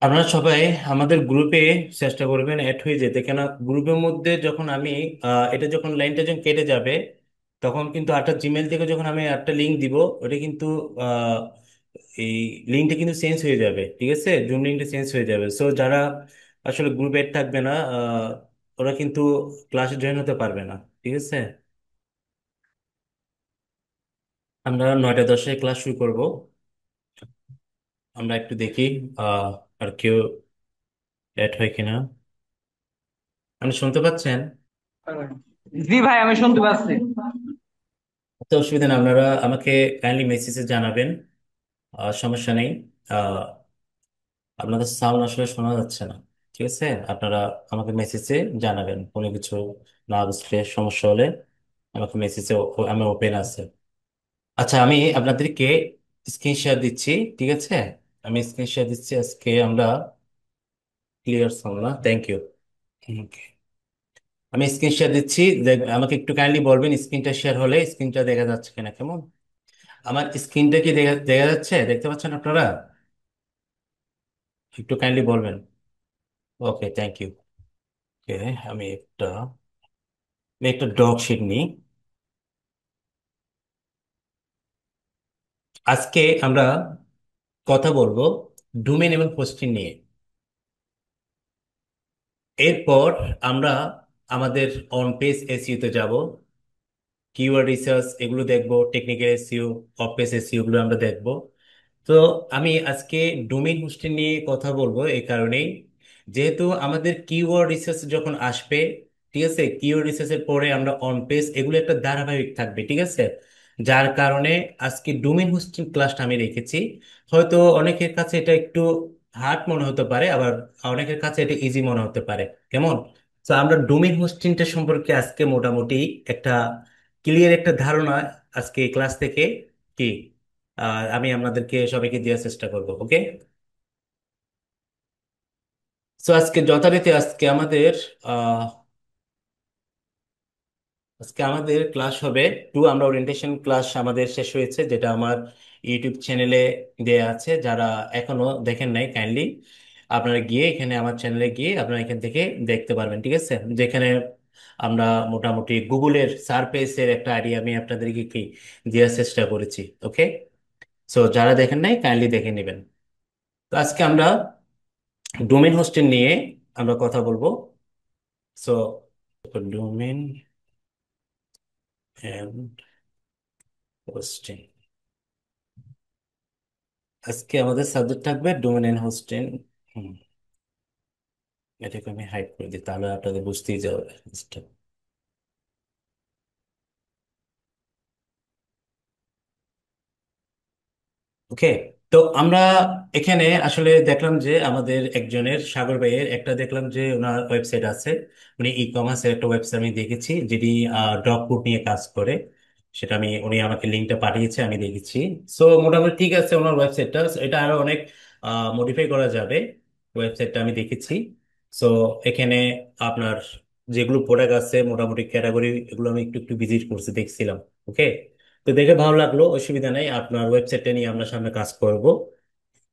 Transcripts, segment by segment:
আপনারা সবাই আমাদের গ্রুপে চেষ্টা করবেন অ্যাড হয়ে যেতে, কেন গ্রুপের মধ্যে যখন আমি এটা যখন লাইনটা যখন কেটে যাবে, তখন কিন্তু একটা জিমেল থেকে যখন আমি একটা লিঙ্ক দিব, ওটা কিন্তু আহ, এই লিঙ্কটা কিন্তু চেঞ্জ হয়ে যাবে। ঠিক আছে, জুম লিঙ্কটা চেঞ্জ হয়ে যাবে। সো যারা আসলে গ্রুপে অ্যাড থাকবে না, ওরা কিন্তু ক্লাসে জয়েন হতে পারবে না। ঠিক আছে, আমরা 9টা 10টায় ক্লাস শুরু করব। আমরা একটু দেখি আহ, আর কেউ অ্যাড হয় কিনা। আপনি শুনতে পাচ্ছেন? জি ভাই, আমি শুনতে পাচ্ছি। তো অসুবিধা নেই, আপনারা আমাকে কাইন্ডলি মেসেজে জানাবেন। সমস্যা নেই। আহ, আপনাদের সাউন্ড আসলে শোনা যাচ্ছে না। ঠিক আছে, আপনারা আমাকে মেসেজে জানাবেন কোনো কিছু না বুঝলে, সমস্যা হলে আমাকে মেসেজে, আমি ওপেন আছে। আচ্ছা, আমি আপনাদেরকে স্ক্রিন শেয়ার দিচ্ছি। ঠিক আছে, আমি স্ক্রিন শেয়ার দিচ্ছি। আজকে আমরা ক্লিয়ার সাউন্ড না, থ্যাংক ইউ। আমি স্ক্রিন শেয়ার দিচ্ছি। আমাকে একটু কাইন্ডলি বলবেন স্ক্রিনটা শেয়ার হলে স্ক্রিনটা দেখা যাচ্ছে কিনা। কেমন আমার স্ক্রিনটা কি দেখা দেখা যাচ্ছে, দেখতে পাচ্ছেন আপনারা? একটু কাইন্ডলি বলবেন। ওকে, থ্যাংক ইউ। ওকে, আমি একটা ডগ শিট নিই। আজকে আমরা কথা বলবো ডোমেন এবং হোস্টিং নিয়ে। এরপর আমরা আমাদের অন পেজ এসইও তে যাব, কিওয়ার্ড রিসার্চ এগুলো দেখবো, technical SEO, of page SEO গুলো আমরা দেখবো। তো আমি আজকে ডোমেইন হোস্টিং নিয়ে কথা বলবো এই কারণেই, যেহেতু আমাদের কিওয়ার্ড রিসার্চ যখন আসবে, ঠিক আছে, কিওয়ার্ড রিসার্চের পরে আমরা অন পেজ এগুলো একটা ধারাবাহিক থাকবে। ঠিক আছে, যার কারণে আজকে ডোমেইন হোস্টিং ক্লাসটা আমি রেখেছি। হয়তো অনেকের কাছে এটা একটু হার্ড মনে হতে পারে, আবার অনেকের কাছে এটা ইজি মনে হতে পারে। কেমন? তো আমরা ডোমেইন হোস্টিংটা সম্পর্কে আজকে মোটামুটি একটা ক্লিয়ার একটা ধারণা আজকে এই ক্লাস থেকে কি আমি আপনাদেরকে সবাইকে দেওয়ার চেষ্টা করব। ওকে, সো আজকে যথারীতি আজকে আমাদের ক্লাস হবে টু। আমরা ওরিয়েন্টেশন ক্লাস আমাদের শেষ হয়েছে, যেটা আমার ইউটিউব চ্যানেলে দেয়া আছে। যারা এখনো দেখেন নাই, কাইন্ডলি আপনারা গিয়ে এখানে আমার চ্যানেলে গিয়ে আপনারা এখান থেকে দেখতে পারবেন। ঠিক আছে, যেখানে আমরা মোটামুটি গুগলের সার্ফেসের একটা আইডিয়া আমি আপনাদেরকে কি দেওয়ার চেষ্টা করেছি। ওকে, সো যারা দেখেন নাই কাইন্ডলি দেখে নেবেন। তো আজকে আমরা ডোমেন হোস্টিং নিয়ে আমরা কথা বলবো। সো ডোমেন এন্ড হোস্টিং, আজকে আমাদের সাবজেক্ট থাকবে ডোমেন এন্ড হোস্টিং। এটাকে আমি হাইড করে দিই, তাহলে আপনাদের বুঝতেই যাবে জিনিসটা। ওকে, তো আমরা এখানে আসলে দেখলাম যে আমাদের একজনের সাগর ভাইয়ের একটা দেখলাম যে ওনার ওয়েবসাইট আছে। উনি ই কমার্সের একটা ওয়েবসাইট আমি দেখেছি, যেটি ডগ ফুড নিয়ে কাজ করে। সেটা উনি আমাকে লিঙ্কটা পাঠিয়েছে, আমি দেখেছি। সো মোটামুটি ঠিক আছে ওনার ওয়েবসাইটটা, এটা আরো অনেক মডিফাই করা যাবে। ওয়েবসাইটটা আমি দেখেছি। সো এখানে আপনার যেগুলো প্রোডাক্ট আছে মোটামুটি ক্যাটাগরি, এগুলো আমি একটু একটু ভিজিট করছি, দেখছিলাম। ওকে, তো দেখে ভালো লাগলো, অসুবিধা নেই। আপনার ওয়েবসাইটটা নিয়ে আমরা সামনে কাজ করব।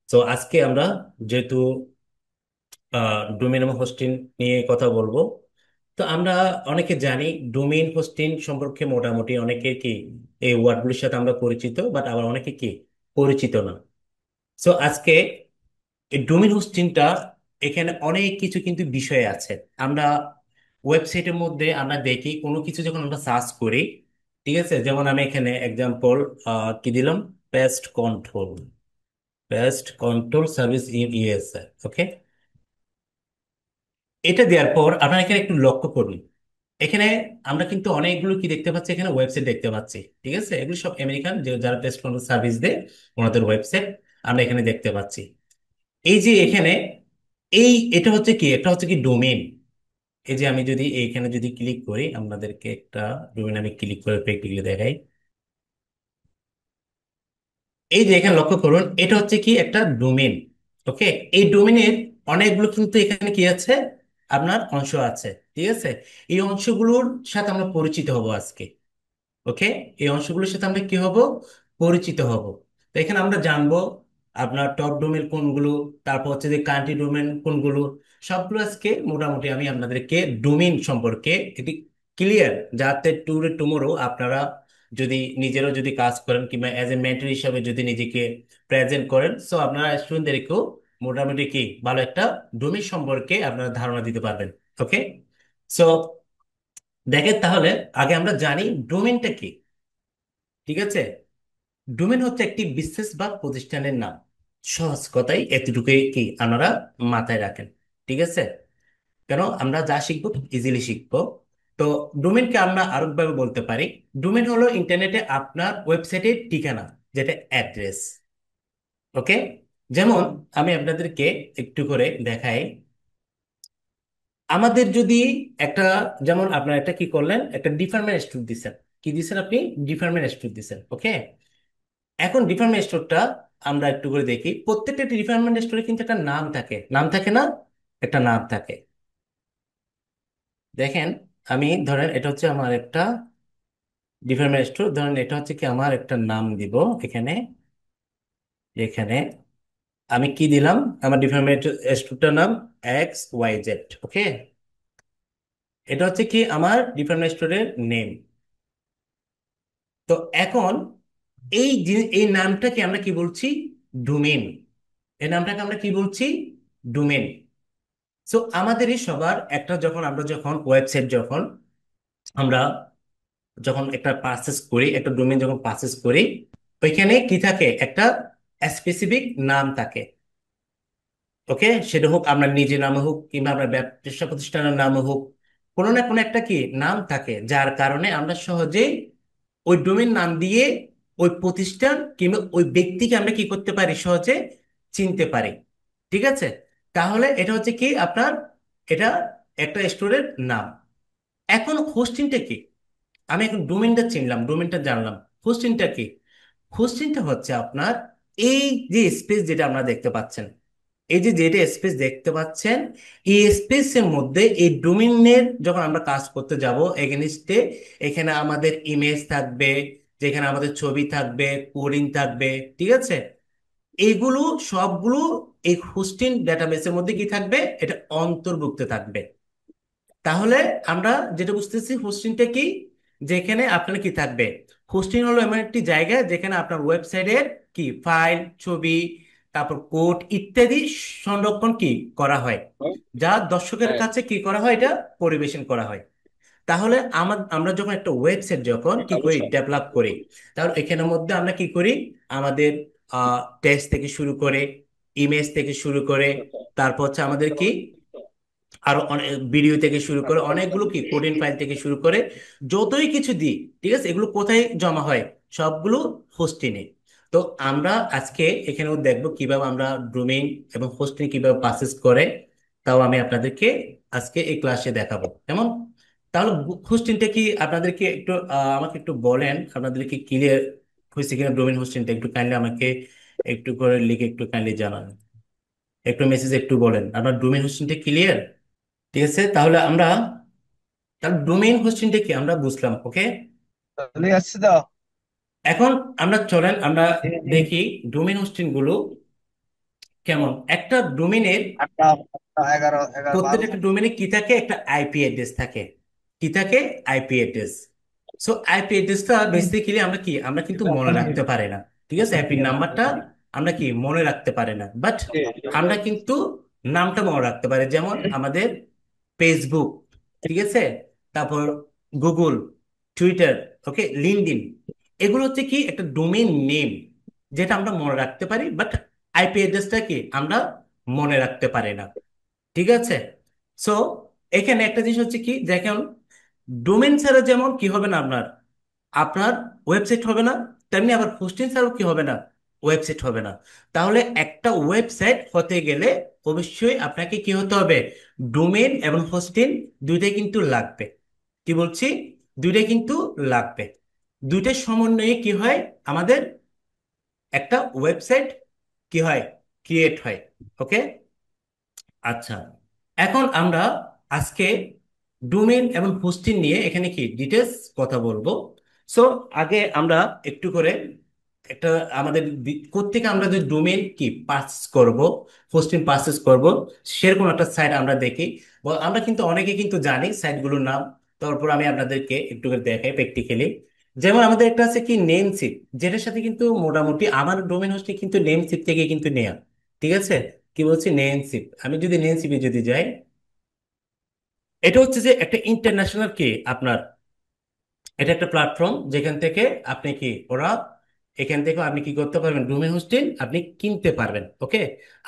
তো আজকে আমরা যেহেতু ডোমেন এবং হোস্টিং নিয়ে কথা বলবো, তো আমরা অনেকে জানি ডোমেইন হোস্টিং সম্পর্কে, মোটামুটি অনেকে কি এই ওয়ার্ডগুলির সাথে আমরা পরিচিত, বাট আবার অনেকে কি পরিচিত না। সো আজকে এই ডোমেইন হোস্টিংটা, এখানে অনেক কিছু কিন্তু বিষয় আছে। আমরা ওয়েবসাইটের মধ্যে আমরা দেখি কোনো কিছু যখন আমরা সার্চ করি, ঠিক আছে, যেমন আমি এখানে এক্সাম্পল কি দিলাম, pest control, pest control service in USA. Okay, এটা দেওয়ার পর আপনারা এখানে একটু লক্ষ্য করুন। এখানে আমরা কিন্তু অনেকগুলো কি দেখতে পাচ্ছি, এখানে ওয়েবসাইট দেখতে পাচ্ছি। ঠিক আছে, এগুলো সব আমেরিকান, যে যারা পেস্ট কন্ট্রোল সার্ভিস দেয় ওনাদের ওয়েবসাইট আমরা এখানে দেখতে পাচ্ছি। এই যে এখানে এটা হচ্ছে কি, এটা হচ্ছে কি ডোমেন। এই যে আমি যদি এইখানে যদি ক্লিক করি, আপনাদেরকে একটা ডোমেন আমি ক্লিক করে প্র্যাকটিক্যালি দেখাই। এই যে এখানে লক্ষ্য করুন, এটা হচ্ছে কি একটা ডোমেন। ওকে, এই ডোমেনের অনেকগুলো কিন্তু এখানে কি আছে, আপনার অংশ আছে। ঠিক আছে, এই অংশগুলোর সাথে আমরা পরিচিত হব আজকে। ওকে, এই অংশগুলোর সাথে আমরা কি হব, পরিচিত হব। তো এখানে আমরা জানবো আপনার টপ ডোমেন কোনগুলো, তারপর হচ্ছে যে কান্ট্রি ডোমেন কোনগুলো, সবগুলো আজকে মোটামুটি আমি আপনাদেরকে ডোমেন সম্পর্কে একটি ক্লিয়ার, যাতে টুমোরো আপনারা যদি নিজেরও যদি কাজ করেন কিংবা অ্যাজ এ মেন্টর হিসাবে যদি নিজেকে প্রেজেন্ট করেন, সো আপনারা স্টুডেন্টদেরকেও মোটামুটি কি ভালো একটা ডোমেন সম্পর্কে আপনারা ধারণা দিতে পারবেন। ওকে, সো দেখেন তাহলে আগে আমরা জানি ডোমেনটা কি। ঠিক আছে, ডোমেন হচ্ছে একটি বিশেষ বা প্রতিষ্ঠানের নাম। সহজ কথাই এতটুকুই কি আপনারা মাথায় রাখেন। ঠিক আছে, কেন আমরা যা শিখবো ইজিলি শিখবো। তো ডোমেনকে আমরা আরেকভাবে বলতে পারি, ডোমেন হলো ইন্টারনেটে আপনার ওয়েবসাইটের ঠিকানা, যেটা অ্যাড্রেস। ওকে, যেমন আমি আপনাদেরকে একটু করে দেখাই। আমাদের যদি একটা, যেমন আপনার একটা কি করলেন, একটা ডিপার্টমেন্ট স্টোর দিচ্ছেন। কি দিচ্ছেন আপনি? ডিপার্টমেন্ট স্টোর দিচ্ছেন। ওকে, এখন ডিপার্টমেন্ট স্টোরটা আমরা একটু করে দেখি, প্রত্যেকটা ডিপার্টমেন্ট স্টোরে কিন্তু একটা নাম থাকে, নাম থাকে না? একটা নাম থাকে। দেখেন, আমি ধরেন এটা হচ্ছে আমার একটা ডিপার্টমেন্ট স্টোর, ধরেন এটা হচ্ছে কি আমার একটা নাম দিব এখানে। এখানে আমি কি দিলাম? আমার ডিপার্টমেন্ট স্টোরটার নাম XYZ। ওকে, এটা হচ্ছে কি আমার ডিপার্টমেন্ট স্টোরের নেম। তো এখন এই নামটাকে আমরা কি বলছি? ডোমেন। এই নামটাকে আমরা কি বলছি? ডোমেন। সো আমাদেরই সবার একটা, যখন আমরা যখন ওয়েবসাইট যখন আমরা যখন একটা পারচেস করি, একটা ডোমেইন যখন পারচেস করি, ওইখানে কি থাকে? একটা স্পেসিফিক নাম থাকে। ওকে, সেটা হোক আপনার নিজের নামে হোক কিংবা আপনার ব্যবসা প্রতিষ্ঠানের নামে হোক, কোনো না কোনো একটা কি নাম থাকে, যার কারণে আমরা সহজেই ওই ডোমেইন নাম দিয়ে ওই প্রতিষ্ঠান কিংবা ওই ব্যক্তিকে আমরা কি করতে পারি? সহজে চিনতে পারি। ঠিক আছে, তাহলে এটা হচ্ছে কি আপনার, এটা একটা স্টোরের নাম। এখন হোস্টিংটা কি? আমি এখন ডোমেনটা চিনলাম, ডোমেনটা জানলাম। হোস্টিংটা কি? হোস্টিংটা হচ্ছে আপনার এই যে স্পেস যেটা আপনারা দেখতে পাচ্ছেন, এই যে যেটা স্পেস দেখতে পাচ্ছেন, এই স্পেসের মধ্যে এই ডোমেইনের যখন আমরা কাজ করতে যাব এগেনস্টে, এখানে আমাদের ইমেজ থাকবে, যেখানে আমাদের ছবি থাকবে, কোডিং থাকবে। ঠিক আছে, এইগুলো সবগুলো এই হোস্টিং ডেটাবেসের মধ্যে কি থাকবে? এটা অন্তর্ভুক্ত থাকবে। তাহলে আমরা যেটা বুঝতেছি হোস্টিংটা কি, যেখানে আপনার কি থাকবে? হোস্টিং হলো এমন একটি জায়গা যেখানে আপনার ওয়েবসাইটের কি ফাইল, ছবি, তারপর কোড ইত্যাদি সংরক্ষণ কি করা হয়, যা দর্শকের হ্যাঁ, কাছে কি করা হয়, এটা পরিবেশন করা হয়। তাহলে আমরা যখন একটা ওয়েবসাইট যখন কি করি, সমস্যা। ডেভেলপ করি, তাহলে এখানের মধ্যে আমরা কি করি? আমাদের টেক্সট থেকে শুরু করে, ইমেজ থেকে শুরু করে, তারপর হচ্ছে আমাদের কি আরো অনেক ভিডিও থেকে শুরু করে, অনেকগুলো কি কোডিং ফাইল থেকে শুরু করে, যতই কিছু দিই, ঠিক আছে, এগুলো কোথায় জমা হয়? সবগুলো হোস্টিংয়ে। তো আমরা আজকে এখানেও দেখবো কিভাবে আমরা ডোমেইন এবং হোস্টিং কিভাবে পারচেজ করে, তাও আমি আপনাদেরকে আজকে এই ক্লাসে দেখাবো। কেমন? তাহলে হোস্টিংটা কি আপনাদেরকে একটু আমাকে একটু বলেন, আপনাদের কি ক্লিয়ার হয়েছে কিনা ডোমেইন হোস্টিংটা? একটু কাইন্ডলি আমাকে একটু করে লিখে একটু কাইন্ডলি জানান, একটু মেসেজ একটু বলেন আপনার ডোমেইন হোস্টিংটা ক্লিয়ার। ঠিক আছে, তাহলে ডোমেইন হোস্টিংটা কি আমরা বুঝলাম। ওকে, চলে যাচ্ছে তো। এখন আমরা চলেন আমরা জি, জি। দেখি ডোমেইন হোস্টিং গুলো কেমন। একটা ডোমেইনের, 8টা, 11, 11, প্রত্যেকটা 12। একটা ডোমেইনে কি থাকে? একটা আইপি অ্যাড্রেস থাকে। কি থাকে? IP address. সো আইপি অ্যাড্রেসটা বেসিক্যালি আমরা কি, আমরা কিন্তু মনে রাখতে পারি না। ঠিক আছে, আইপি নাম্বারটা আমরা কি মনে রাখতে পারি না, বাট আমরা কিন্তু নামটা মনে রাখতে পারি। যেমন আমাদের ফেসবুক, ঠিক আছে, তারপর গুগল, টুইটার, ওকে, লিঙ্কডইন, এগুলো হচ্ছে কি একটা ডোমেইন নেম, যেটা আমরা মনে রাখতে পারি, বাট আইপি অ্যাড্রেসটা কি আমরা মনে রাখতে পারি না। ঠিক আছে, সো এখানে একটা জিনিস হচ্ছে কি, দেখেন, ডোমেন ছাড়া যেমন কি হবে না আপনার, আপনার ওয়েবসাইট হবে না, তেমনি আবার হোস্টিং ছাড়াও কি হবে না, ওয়েবসাইট হবে না। তাহলে একটা ওয়েবসাইট হতে গেলে অবশ্যই আপনাকে কি হতে হবে? ডোমেন এবং হোস্টিং দুইটাই কিন্তু লাগবে। কি বলছি? দুইটাই কিন্তু লাগবে। দুইটার সমন্বয়ে কি হয় আমাদের? একটা ওয়েবসাইট কি হয়? ক্রিয়েট হয়। ওকে, আচ্ছা, এখন আমরা আজকে ডোমেইন এবং হোস্টিং নিয়ে এখানে কি ডিটেলস কথা বলবো। সো আগে আমরা একটু করে একটা আমাদের কোত্থেকে আমরা যে ডোমেন কি পারচেস করব, হোস্টিং পারচেস করব, সেরকম একটা সাইট আমরা দেখি। আমরা কিন্তু অনেকে কিন্তু জানি সাইটগুলোর নাম। তারপর আমি আপনাদেরকে একটু করে দেখাই প্র্যাকটিক্যালি। যেমন আমাদের একটা আছে কি নেমসিপ, যেটার সাথে কিন্তু মোটামুটি আমার ডোমেন হোস্টিং কিন্তু নেমসিপ থেকে কিন্তু নেয়া। ঠিক আছে, কি বলছি, নেমসিপ। আমি যদি নেমসিপে যদি যাই, এটা হচ্ছে যে একটা ইন্টারন্যাশনাল কি আপনার, এটা একটা প্ল্যাটফর্ম যেখান থেকে আপনি কি ওরা, এখান থেকে আপনি কি করতে পারবেন, ডোমেন হোস্টিং আপনি কিনতে পারবেন। ওকে।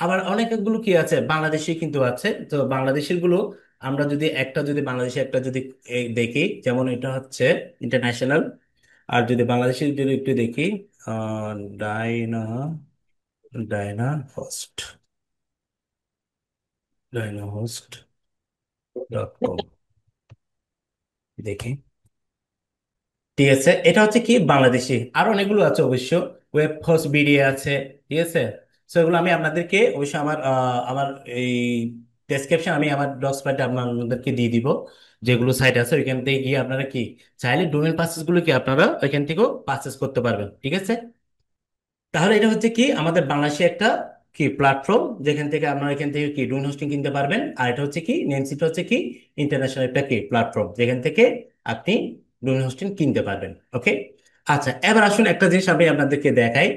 আবার অনেকগুলো কি আছে, বাংলাদেশি কিন্তু আছে। তো বাংলাদেশের গুলো আমরা যদি একটা, যদি বাংলাদেশে একটা যদি দেখি, যেমন এটা হচ্ছে ইন্টারন্যাশনাল। আর যদি বাংলাদেশের যদি একটু দেখি, Dyna, Dyna host, Dyna host .com দেখি। ঠিক আছে, এটা হচ্ছে কি বাংলাদেশি। আর অনেকগুলো আছে অবশ্য, ওয়েব ফোর্স বিডি আছে। ঠিক আছে। সো এগুলো আমি আপনাদেরকে অবশ্যই আমার আমার এই ডেসক্রিপশন, আমি আমার ডগ স্পটে আপনাদেরকে দিয়ে দিব। যেগুলো সাইট আছে ওইখান থেকে গিয়ে আপনারা কি চাইলে ডোমেন পাসেস গুলো কি আপনারা ওইখান থেকেও পারচেস করতে পারবেন। ঠিক আছে। তাহলে এটা হচ্ছে কি আমাদের বাংলাদেশে একটা কি প্ল্যাটফর্ম, যেখান থেকে আপনারা এখান থেকে কি ডোমেন হোস্টিং কিনতে পারবেন। আর এটা হচ্ছে কি নেমসিটা হচ্ছে কি ইন্টারন্যাশনাল একটা কি প্ল্যাটফর্ম, যেখান থেকে আপনি ডোমেন হোস্টিং কিনতে পারবেন। ওকে। আচ্ছা, এবার আসুন একটা জিনিস আমি আপনাদেরকে দেখাই।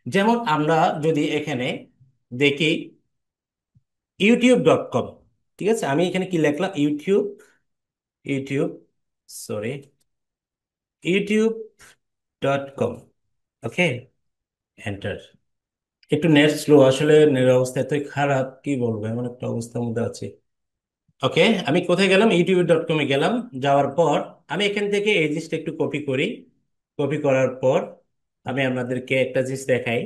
যেমন আমরা যদি এখানে দেখি youtube.com। ঠিক আছে, আমি এখানে কি লিখলাম, ইউটিউব, ইউটিউব, সরি, youtube.com। ওকে, এন্টার। একটু নেট স্লো, আসলে নেট অবস্থা এতই খারাপ, কি বলবো, এমন একটা অবস্থার মধ্যে আছে। ওকে, আমি কোথায় গেলাম, youtube.com এ গেলাম। যাওয়ার পর আমি এখান থেকে এই জিনিসটা একটু কপি করি। কপি করার পর আমি আপনাদেরকে একটা জিনিস দেখাই।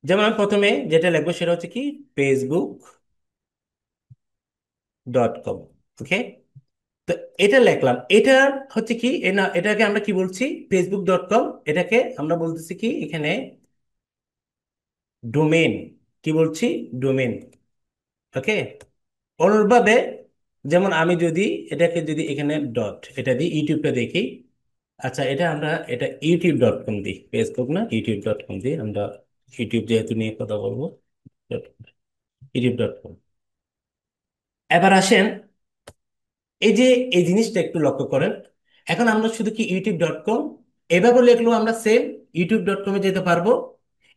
যেমন আমি প্রথমে যেটা লিখবো সেটা হচ্ছে কি facebook.com। ওকে। তো এটা লিখলাম, এটা হচ্ছে কি না, এটাকে আমরা কি বলছি, facebook.com। এটাকে আমরা বলতেছি কি এখানে ডোমেন, কি বলছি, ডোমেন। ওকে। অনুরূপভাবে যেমন আমি যদি এটাকে যদি এখানে ডট এটা দিই, ইউটিউবটা দেখি। আচ্ছা, এটা আমরা এটা youtube.com দিই, ফেসবুক না, youtube.com দিই আমরা। ইউটিউব যেহেতু নিয়ে কথা বলবো, youtube.com। এবার আসেন, এই যে এই জিনিসটা একটু লক্ষ্য করেন। এখন আমরা শুধু কি youtube.com এভাবে লিখলেও আমরা সেম youtube.com এ যেতে পারবো।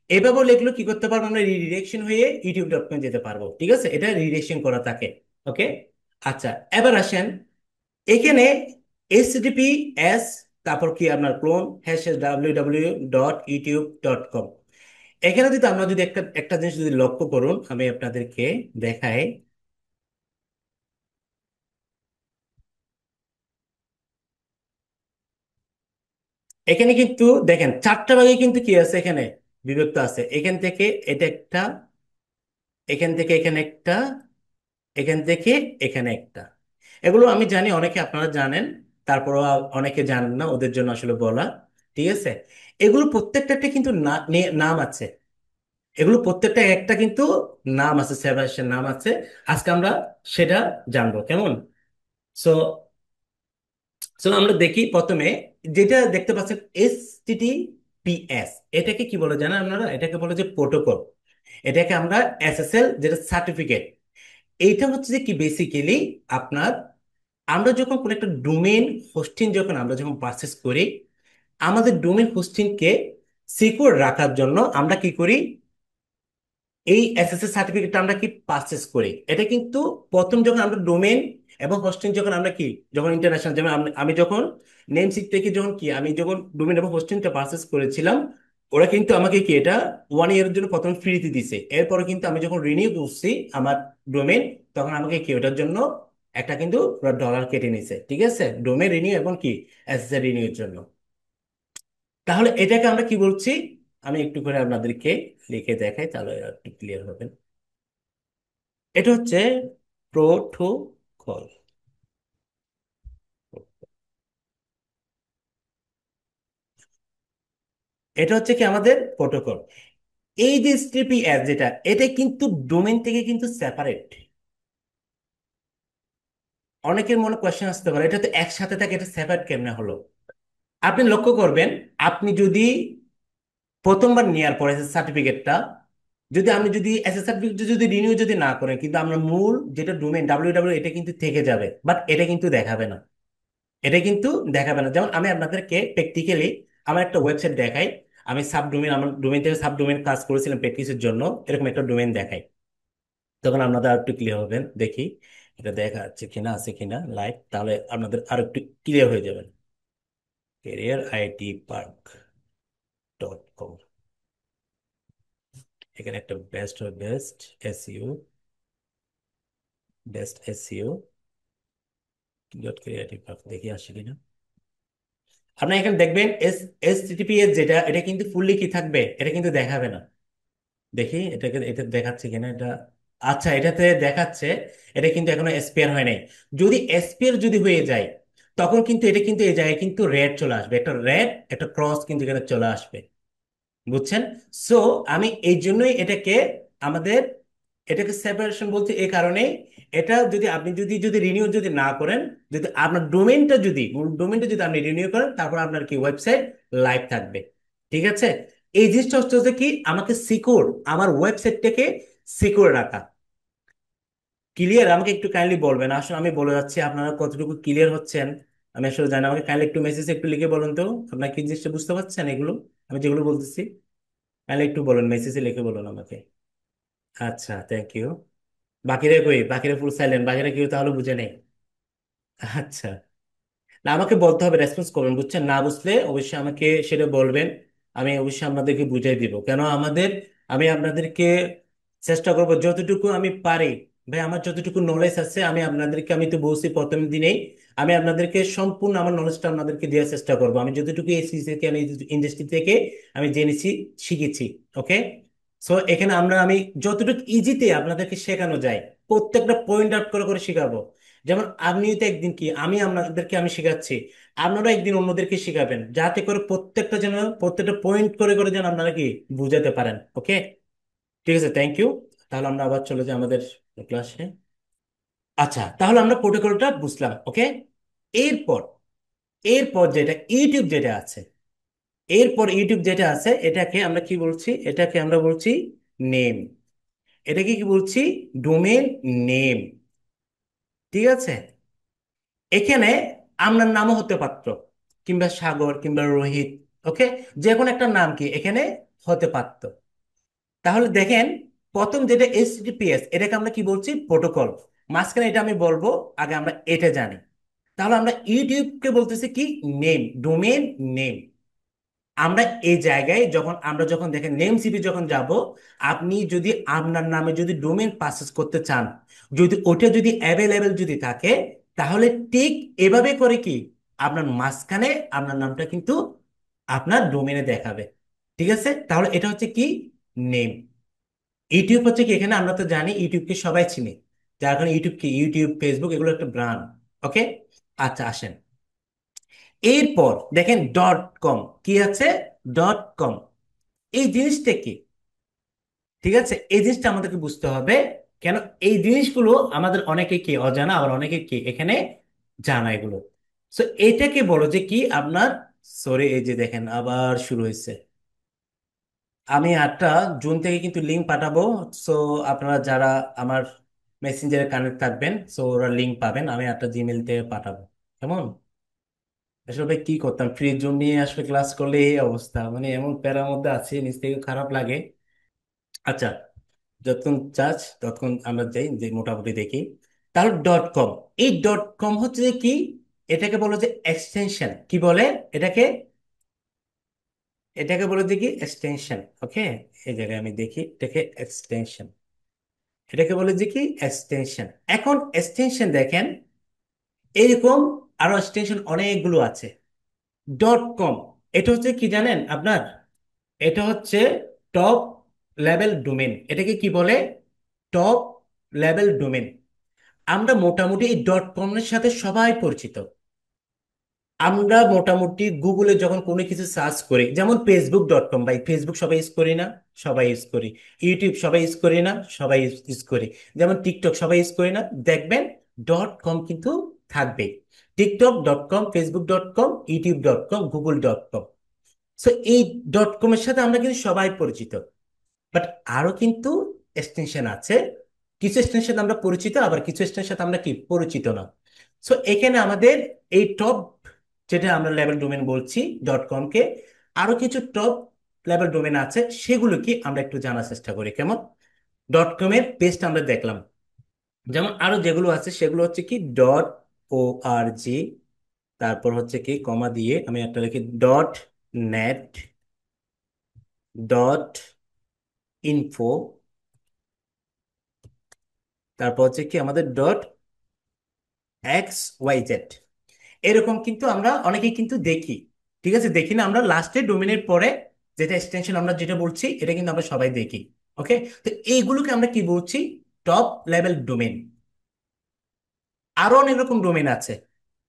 এভাবে লিখলেও কি করতে পারবো, আমরা রিডিরেকশন হয়ে youtube.com যেতে পারবো। ঠিক আছে, এটা রিডিরেকশন করা থাকে। ওকে। আচ্ছা, এবার আসেন এখানে HTTPS, তারপর কি আপনার ক্লোন www.youtube.com। এখানে যদি আমরা যদি একটা একটা জিনিস যদি লক্ষ্য করুন, আমি আপনাদেরকে দেখাই। এখানে কিন্তু দেখেন চারটা ভাগে কিন্তু কি আছে এখানে বিভক্ত আছে। এখান থেকে এটা একটা, এখান থেকে এখানে একটা, এখান থেকে এখানে একটা। এগুলো আমি জানি অনেকে আপনারা জানেন, তারপরও অনেকে জানেন না, ওদের জন্য আসলে বলা। ঠিক আছে। এগুলো প্রত্যেকটা একটা কিন্তু নাম আছে। এগুলো প্রত্যেকটা একটা কিন্তু নাম আছে, সেভারেশন নাম আছে। আজকে আমরা সেটা জানবো, কেমন। সো সো আমরা দেখি প্রথমে যেটা দেখতে পাচ্ছেন HTTPS। এটাকে কি বলে জানেন আপনারা, এটাকে বলে যে প্রোটোকল। এটাকে আমরা SSL, যেটা সার্টিফিকেট। এইটা হচ্ছে যে কি বেসিক্যালি আপনার, আমরা যখন কোনো একটা ডোমেইন হোস্টিং যখন আমরা যখন পারচেস করি, আমাদের ডোমেইন হোস্টিংকে সিকিউর রাখার জন্য আমরা কি করি, এই এসএসএল সার্টিফিকেটটা আমরা কি পারচেস করি। এটা কিন্তু প্রথম যখন আমরা ডোমেন এবং হোস্টিং যখন আমরা কি, যখন ইন্টারন্যাশনাল, যেমন আমি যখন নেমসিট থেকে যখন কি আমি যখন ডোমেন এবং হোস্টিংটা পারচেস করেছিলাম, ওরা কিন্তু আমাকে কি এটা 1 ইয়ারের জন্য প্রথম ফ্রিতে দিছে। এরপরে কিন্তু আমি যখন রিনিউ করছি আমার ডোমেন, তখন আমাকে কি ওটার জন্য একটা কিন্তু ডলার কেটে নিছে। ঠিক আছে, ডোমেন রিনিউ এবং কি এসএসএল রিনিউর জন্য। তাহলে এটাকে আমরা কি বলছি, আমি একটু করে আপনাদেরকে লিখে দেখাই, তাহলে একটু ক্লিয়ার হবে। এটা হচ্ছে প্রোটোকল। এটা হচ্ছে কি আমাদের প্রোটোকল। এই যে HTTPS যেটা, এটা কিন্তু ডোমেন থেকে কিন্তু সেপারেট। অনেকের মনে কোয়েশ্চেন আসতে পারে, এটা তো একসাথে থাকে, এটা সেপারেট কেমনে হলো। আপনি লক্ষ্য করবেন, আপনি যদি প্রথমবার নেওয়ার পরে সার্টিফিকেটটা যদি আপনি যদি এসএস সার্টিফিকেট যদি রিনিউ যদি না করেন, কিন্তু আমরা মূল যেটা ডোমেন ডাব্লিউ এটা কিন্তু থেকে যাবে, বাট এটা কিন্তু দেখাবে না। এটা কিন্তু দেখাবে না। যেমন আমি আপনাদেরকে প্র্যাকটিক্যালি আমার একটা ওয়েবসাইট দেখাই। আমি সাবডোমেন, আমার ডোমেন থেকে সাবডোমেন কাজ করেছিলাম প্র্যাকটিসের জন্য, এরকম একটা ডোমেন দেখাই, তখন আপনাদের আর একটু ক্লিয়ার হবেন। দেখি এটা দেখা যাচ্ছে কিনা, আছে কিনা লাইভ, তাহলে আপনাদের আর একটু ক্লিয়ার হয়ে যাবেন। careeritpark.com, এখানে একটা best SEO, best SEO dot creative park, দেখি আসে কিনা। আপনি এখানে দেখবেন এস টিটিপিএস যেটা, এটা কিন্তু ফুললি কি থাকবে, এটা কিন্তু দেখাবে না। দেখি এটাকে, এটা দেখাচ্ছে কিনা এটা। আচ্ছা, এটাতে দেখাচ্ছে এটা কিন্তু এখনো এসপিআর হয় নাই। যদি এসপিআর যদি হয়ে যায়, তখন কিন্তু এটা কিন্তু এই জায়গায় কিন্তু রেড চলে আসবে, একটা রেড একটা ক্রস কিন্তু এখানে চলে আসবে। বুঝছেন? সো আমি এই জন্যই এটাকে আমাদের এটাকে সেপারেশন বলতে এই কারণেই। এটা যদি আপনি যদি যদি রিনিউ যদি না করেন, যদি আপনার ডোমেইনটা যদি মূল ডোমেইনটা যদি আপনি রিনিউ করেন, তারপর আপনার কি ওয়েবসাইট লাইভ থাকবে। ঠিক আছে? এই জিনিসটা হচ্ছে যে কি, আমাকে সিকিউর, আমার ওয়েবসাইটটাকে সিকিউর রাখা। ক্লিয়ার? আমাকে একটু কাইন্ডলি বলবেন, আসলে আমি বলে যাচ্ছি, আপনারা কতটুকু ক্লিয়ার হচ্ছেন আমি আসলে জানি না। আমাকে কাইন্ডলি একটু মেসেজ একটু লিখে বলুন তো, আপনার কি জিনিসটা বুঝতে পারছেন এগুলো, আমি যেগুলো বলতেছি। তাহলে একটু বলুন, মেসেজে লিখে বলুন আমাকে। আচ্ছা, থ্যাংক ইউ। বাকিরা কই? বাকিরা ফুল সাইলেন্ট, বাকিরা কেউ তাহলে বুঝে নেই। আচ্ছা, না আমাকে বলতে হবে, রেসপন্স করবেন, বুঝছেন? না বুঝলে অবশ্যই আমাকে সেটা বলবেন, আমি অবশ্যই আপনাদেরকে বুঝাই দিব কেন আমাদের। আমি আপনাদেরকে চেষ্টা করব যতটুকু আমি পারি। ভাই, আমার যতটুকু নলেজ আছে আমি আপনাদেরকে, আমি তো বলছি প্রথম দিনেই, আমি আপনাদেরকে সম্পূর্ণ আমার নলেজটা আপনাদেরকে দেওয়ার চেষ্টা করব। আমি যতটুকু এই থেকে, আমি ইন্ডাস্ট্রি থেকে আমি জেনেছি, শিখেছি। ওকে? সো এখানে আমি যতটুকু ইজিতে আপনাদেরকে শেখানো যায়, প্রত্যেকটা পয়েন্ট আউট করে করে শেখাবো। যেমন আপনি তো একদিন কি, আমি আপনাদেরকে আমি শেখাচ্ছি, আপনারা একদিন অন্যদেরকে শেখাবেন, যাতে করে প্রত্যেকটা যেন, প্রত্যেকটা পয়েন্ট করে করে যেন আপনারা কি বুঝাতে পারেন। ওকে? ঠিক আছে, থ্যাংক ইউ। তাহলে আমরা আবার চলে যাই আমাদের ক্লাসে। আচ্ছা, তাহলে আমরা প্রোটোকলটা বুঝলাম। ওকে? এরপর, এরপর যেটা ইউটিউব যেটা আছে, এরপর ইউটিউব যেটা আছে, এটাকে আমরা কি বলছি? এটাকে আমরা বলছি নেম। এটাকে কি বলছি? Domain name. ঠিক আছে? এখানে আপনার নামও হতে পারতো, কিংবা সাগর কিংবা রোহিত। ওকে? যে কোনো একটা নাম কি এখানে হতে পারতো। তাহলে দেখেন, প্রথম যেটা এইচটিটিপিএস, এটাকে আমরা কি বলছি? প্রোটোকল। মাঝখানে এটা আমি বলবো, আগে আমরা এটা জানি। তাহলে আমরা ইউটিউবকে বলতেছি কি? Name, domain name. আমরা এই জায়গায় যখন, আমরা যখন দেখেন নেম সিপি যখন যাব, আপনি যদি আপনার নামে যদি ডোমেন পারচেজ করতে চান, যদি ওটা যদি অ্যাভেলেবেল যদি থাকে, তাহলে ঠিক এভাবে করে কি আপনার মাঝখানে আপনার নামটা কিন্তু আপনার ডোমেনে দেখাবে। ঠিক আছে? তাহলে এটা হচ্ছে কি? নেম। ইউটিউব হচ্ছে কি, এখানে আমরা তো জানি ইউটিউবকে সবাই চিনি, যার কারণে ইউটিউব কি, ইউটিউব ফেসবুক এগুলো একটা ব্র্যান্ড। ওকে? আচ্ছা, আসেন। এরপর দেখেন ডট কম কি আছে? ডট কম, এই জিনিসটা কি? ঠিক আছে, এই জিনিসটা আমাদেরকে বুঝতে হবে। কেন এই জিনিসগুলো আমাদের অনেকে কি অজানা, আবার অনেকে কি এখানে জানা এগুলো। সো এটাকে বলো যে কি আপনার, সরি এই যে দেখেন আবার শুরু হয়েছে। আমি 8 জুন থেকে কিন্তু লিঙ্ক পাঠাবো। সো আপনারা যারা আমার মেসেঞ্জারে কানেক্ট থাকবেন, সো ওরা লিঙ্ক পাবেন, আমি 8 জিমেল থেকে পাঠাবো। কেমন? আসলে ভাই কি করতাম, ফ্রি জোন নিয়ে আসলে ক্লাস করলে এই অবস্থা, মানে এমন প্যারার মধ্যে আছি, নিজ থেকে খারাপ লাগে। আচ্ছা, যতক্ষণ চার্জ ততক্ষণ আমরা যাই যে মোটামুটি দেখি। তাহলে ডট কম, এই ডট কম হচ্ছে যে কি, এটাকে বলো যে এক্সটেনশন। কি বলে এটাকে? এটাকে বলে যে কি এক্সটেনশন। ওকে? এই জায়গায় আমি দেখি এটাকে এক্সটেনশন, এটাকে বলে যে কি এক্সটেনশন। এখন এক্সটেনশন দেখেন, এরকম আরো এক্সটেনশন অনেকগুলো আছে। ডট কম, এটা হচ্ছে কি জানেন আপনার? এটা হচ্ছে টপ লেভেল ডোমেন। এটাকে কি বলে? Top level domain. আমরা মোটামুটি এই ডট কমের সাথে সবাই পরিচিত। আমরা মোটামুটি গুগলে যখন কোনো কিছু সার্চ করি, যেমন facebook.com, ভাই ফেসবুক সবাই ইউজ করি না? সবাই ইউজ করি। ইউটিউব সবাই ইউজ করি না? সবাই ইউজ করি। যেমন টিকটক সবাই ইউজ করি না? দেখবেন ডট কম কিন্তু থাকবে। টিকটক.com, facebook.com, youtube.com, google.com। সো এই ডট কমের সাথে আমরা কিন্তু সবাই পরিচিত, বাট আরো কিন্তু এক্সটেনশন আছে। কিছু এক্সটেনশন আমরা পরিচিত, আবার কিছু এক্সটেনশন সাথে আমরা কি পরিচিত না। সো এখানে আমাদের এই টপ, যেটা আমরা লেভেল ডোমেন বলছি ডট কম কে, আরো কিছু টপ লেভেল ডোমেন আছে, সেগুলো কি আমরা একটু জানার চেষ্টা করি। কেমন? ডট কম এর পেজটা আমরা দেখলাম, যেমন আরো যেগুলো আছে সেগুলো হচ্ছে কি ডট ও আর জি, তারপর হচ্ছে কি কমা দিয়ে আমি একটা লিখি ডট নেট, ডট ইনফো, তারপর হচ্ছে কি আমাদের ডট এক্স ওয়াই জেড। এরকম কিন্তু আমরা অনেকেই কিন্তু দেখি। ঠিক আছে, দেখি না আমরা লাস্টে ডোমেনের পরে যেটা এক্সটেনশন আমরা যেটা বলছি, এটা কিন্তু আমরা সবাই দেখি। ওকে, তো এইগুলোকে আমরা কি বলছি? Top level domain. আরো অনেক রকম ডোমেন আছে,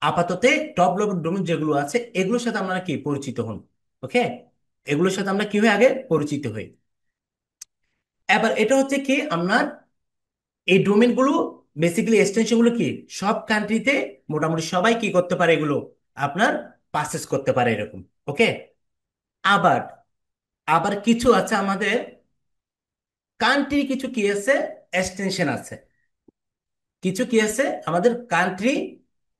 আপাতত টপ লেভেল ডোমেন যেগুলো আছে এগুলোর সাথে আমরা কি পরিচিত হন। ওকে, এগুলোর সাথে আমরা কি হই, আগে পরিচিত হই। এবার এটা হচ্ছে কি আপনার এই ডোমেন গুলো, বেসিক্যালি এক্সটেনশন গুলো কি সব কান্ট্রিতে মোটামুটি সবাই কি করতে পারে, এগুলো আপনার পারচেস করতে পারে এরকম। ওকে, আবার আবার কিছু আছে আমাদের কান্ট্রি, কিছু কি আছে এক্সটেনশন আছে, কিছু কি আছে আমাদের কান্ট্রি,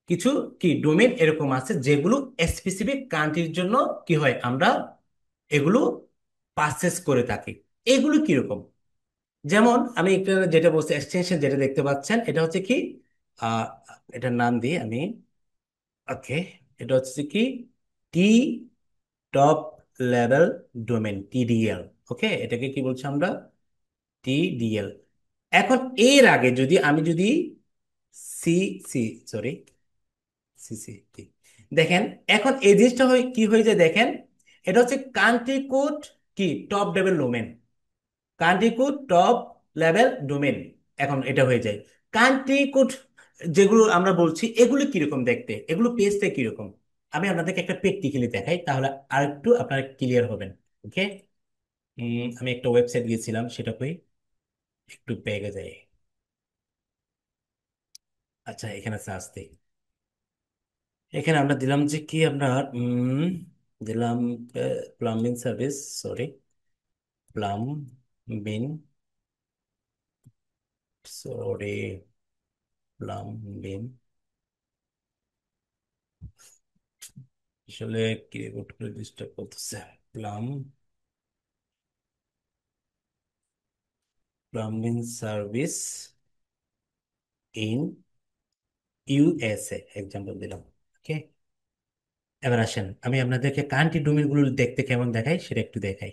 কিছু কি ডোমেন এরকম আছে যেগুলো স্পেসিফিক কান্ট্রির জন্য কি হয়, আমরা এগুলো পারচেস করে থাকি। এগুলো কিরকম? যেমন আমি একটা যেটা বলছি এক্সটেনশন যেটা দেখতে পাচ্ছেন, এটা হচ্ছে কি আহ এটার নাম দিই আমি। ওকে, এটা হচ্ছে কি টি টপ লেভেল ডোমেন, টিডিএল। ওকে, এটাকে কি বলছি আমরা? টিডিএল। এখন এর আগে যদি আমি যদি C C sorry C C T দেখেন, এখন এই জিনিসটা হয় কি হয়ে যায় দেখেন, এটা হচ্ছে কান্ট্রি কোড কি top level domain, country code top level domain. এখন এটা হয়ে যায় কান্ট্রি কোড, যেগুলো আমরা বলছি এগুলো কিরকম দেখতে, এগুলো পেজটা কিরকম। আমি আপনাদেরকে একটা প্র্যাকটিক্যালি দেখাই, তাহলে আর একটু আপনারা ক্লিয়ার হবেন। ওকে, আমি একটা ওয়েবসাইট গিয়েছিলাম, সেটা কই একটু পেয়ে যায়। আচ্ছা, এখানে আছে আসতে, এখানে আমরা দিলাম যে কি আপনার দিলাম plumbing service, sorry plumbing, sorry plumbing, আসলে কিবোর্ড করে ডিস্টার্ব করতেছে। Plum plumbing service in USA example দিলাম। ওকে, এবার আসেন আমি আপনাদেরকে কান্ট্রি ডোমেন গুলো দেখতে কেমন দেখাই সেটা একটু দেখাই।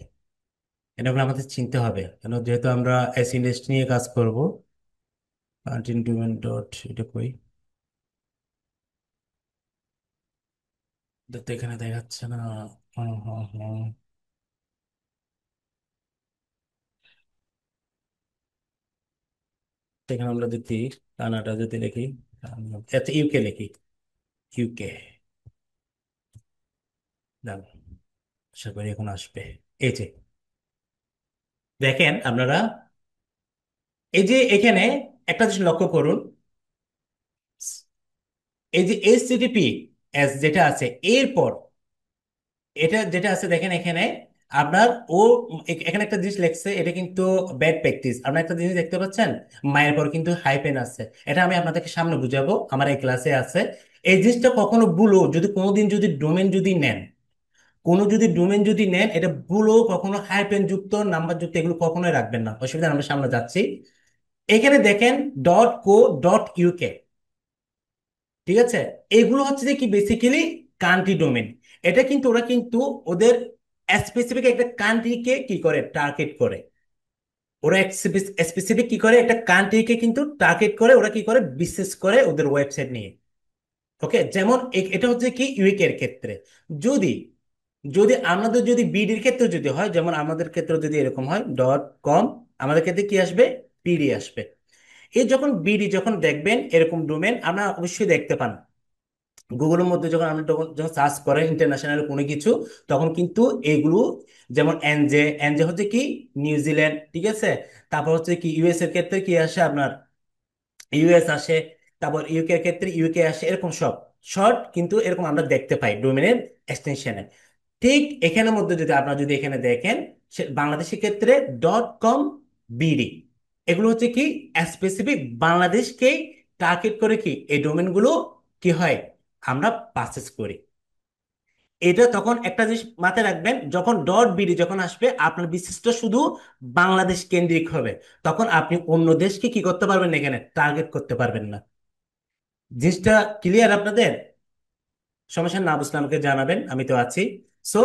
এগুলো আমাদের চিনতে হবে, কেন যেহেতু আমরা এস ইন্ডাস্ট্রি নিয়ে কাজ করব। কান্ট্রি ডোমেন ডট এটা কই, এটা তো এখানে দেখাচ্ছে না। হুম হুম হুম। এখানে আমরা যদি কানাডা যদি লিখি, আচ্ছা ইউকে লিখি, ইউকে, দাঁড়ান, আশা করি এখন আসবে। এই যে দেখেন আপনারা, এই যে এখানে একটা জিনিস লক্ষ্য করুন, এই যে এইচটিটিপি এস যেটা আছে এরপর এটা যেটা আছে দেখেন এখানে আপনার ও এখানে একটা জিনিস লেখছে, এটা কিন্তু ব্যাড প্র্যাকটিস। আপনার একটা জিনিস দেখতে পাচ্ছেন, মায়ের পর কিন্তু হাইপেন আছে। এটা আমি আপনাদেরকে সামনে বুঝাবো, আমার এই ক্লাসে আছে। এই জিনিসটা কখনো ভুলো, যদি কোনোদিন যদি ডোমেন যদি নেন, কোনো যদি ডোমেন যদি নেন, এটা ভুলো কখনো হাইপেন যুক্ত নাম্বার যুক্ত এগুলো কখনোই রাখবেন না, অসুবিধা নেই, আমরা সামনে যাচ্ছি। এখানে দেখেন ডট কো ডট ইউকে, ঠিক আছে, এগুলো হচ্ছে যে কি বেসিক্যালি কান্ট্রি ডোমেন। এটা কিন্তু ওরা কিন্তু ওদের স্পেসিফিক একটা কান্ট্রিকে কি করে টার্গেট করে, ওরা স্পেসিফিক কি করে একটা কান্ট্রিকে কিন্তু টার্গেট করে, ওরা কি করে বিশেষ করে ওদের ওয়েবসাইট নিয়ে। ওকে, যেমন এটা হচ্ছে কি ইউকে এর ক্ষেত্রে, যদি যদি আমাদের যদি বিডির ক্ষেত্রে যদি হয়, যেমন আমাদের ক্ষেত্রে যদি এরকম হয় ডট কম, আমাদের ক্ষেত্রে কি আসবে, বিডি আসবে। এই যখন বিডি যখন দেখবেন এরকম ডোমেন আমরা অবশ্যই দেখতে পান গুগলের মধ্যে, যখন আপনি তখন যখন সার্চ করেন ইন্টারন্যাশনাল কোনো কিছু, তখন কিন্তু এগুলো, যেমন এনজে, এনজে হচ্ছে কি নিউজিল্যান্ড, ঠিক আছে, তারপর হচ্ছে কি ইউএস এর ক্ষেত্রে কি আসে আপনার ইউএস আসে, তারপর ইউকে ক্ষেত্রে ইউকে আসে, এরকম সব শর্ট কিন্তু এরকম আমরা দেখতে পাই ডোমেনের এক্সটেনশনে। ঠিক এখানের মধ্যে যদি আপনারা যদি এখানে দেখেন, বাংলাদেশের ক্ষেত্রে .com বিডি, এগুলো হচ্ছে কি স্পেসিফিক বাংলাদেশকেই টার্গেট করে কি এই ডোমেনগুলো কি হয় আমরা পারচেস করি। এটা তখন একটা জিনিস মাথায় রাখবেন, যখন .বিডি যখন আসবে আপনার বিজনেসটা শুধু বাংলাদেশ কেন্দ্রিক হবে, তখন আপনি অন্য দেশকে কি করতে পারবেন না, এখানে টার্গেট করতে পারবেন না। জিনিসটা ক্লিয়ার আপনাদের? সমস্যা না বুঝলে আমাকে জানাবেন, আমি তো আছি। সো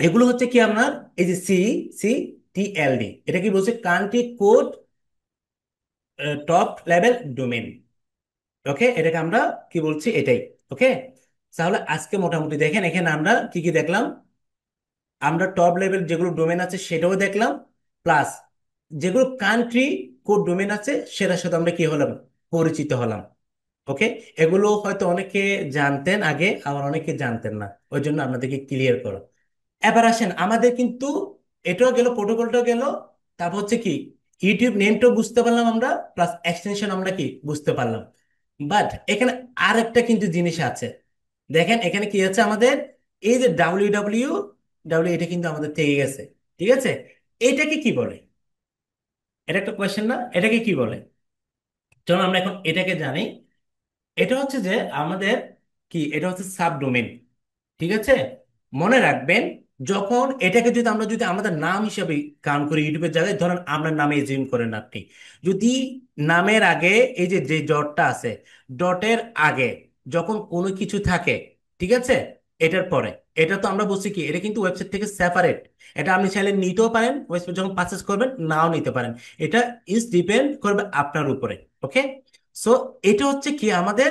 এগুলো হচ্ছে কি আপনার এই যে CCTLD, এটা কি বলছে, country code top level domain. Okay, এটাকে আমরা কি বলছি, এটাই। ওকে, তাহলে আজকে মোটামুটি দেখেন এখানে আমরা কি কি দেখলাম। আমরা টপ লেভেল যেগুলো ডোমেন আছে সেটাও দেখলাম, প্লাস যেগুলো কান্ট্রি কোড ডোমেন আছে সেটার সাথে আমরা কি হলাম, পরিচিত হলাম। ওকে, এগুলো হয়তো অনেকে জানতেন আগে, আবার অনেকে জানতেন না, ওই জন্য আপনাদেরকে ক্লিয়ার করো। এবার আসেন আমাদের কিন্তু এটাও গেল, প্রোটোকলটাও গেল, তারপর হচ্ছে কি ইউটিউব নেমটাও বুঝতে পারলাম আমরা, প্লাস এক্সটেনশন আমরা কি বুঝতে পারলাম। বাট এখানে আরেকটা কিন্তু জিনিস আছে। দেখেন এখানে কি আছে আমাদের, এই যে ডাব্লিউ এটা কিন্তু আমাদের থেকে গেছে। ঠিক আছে, এটাকে কি বলে? এটা একটা কোয়েশ্চেন না, এটাকে কি বলে? চলো আমরা এখন এটাকে জানি। এটা হচ্ছে যে আমাদের কি, এটা হচ্ছে সাবডোমেন। ঠিক আছে, মনে রাখবেন, যখন এটাকে যদি আমরা যদি আমাদের নাম হিসাবে কাউন্ট করি ইউটিউবের জায়গায়, ধরেন আপনার নামে এজিউম করেন আপনি, যদি নামের আগে এই যে যে ডটটা আছে, ডটের আগে যখন কোনো কিছু থাকে, ঠিক আছে, এটার পরে, এটা তো আমরা বলছি কি এটা কিন্তু ওয়েবসাইট থেকে সেপারেট। এটা আপনি চাইলে নিতেও পারেন, ওয়েবসাইট যখন পারচেস করবেন নাও নিতে পারেন, এটা ইজ ডিপেন্ড করবে আপনার উপরে। ওকে, সো এটা হচ্ছে কি আমাদের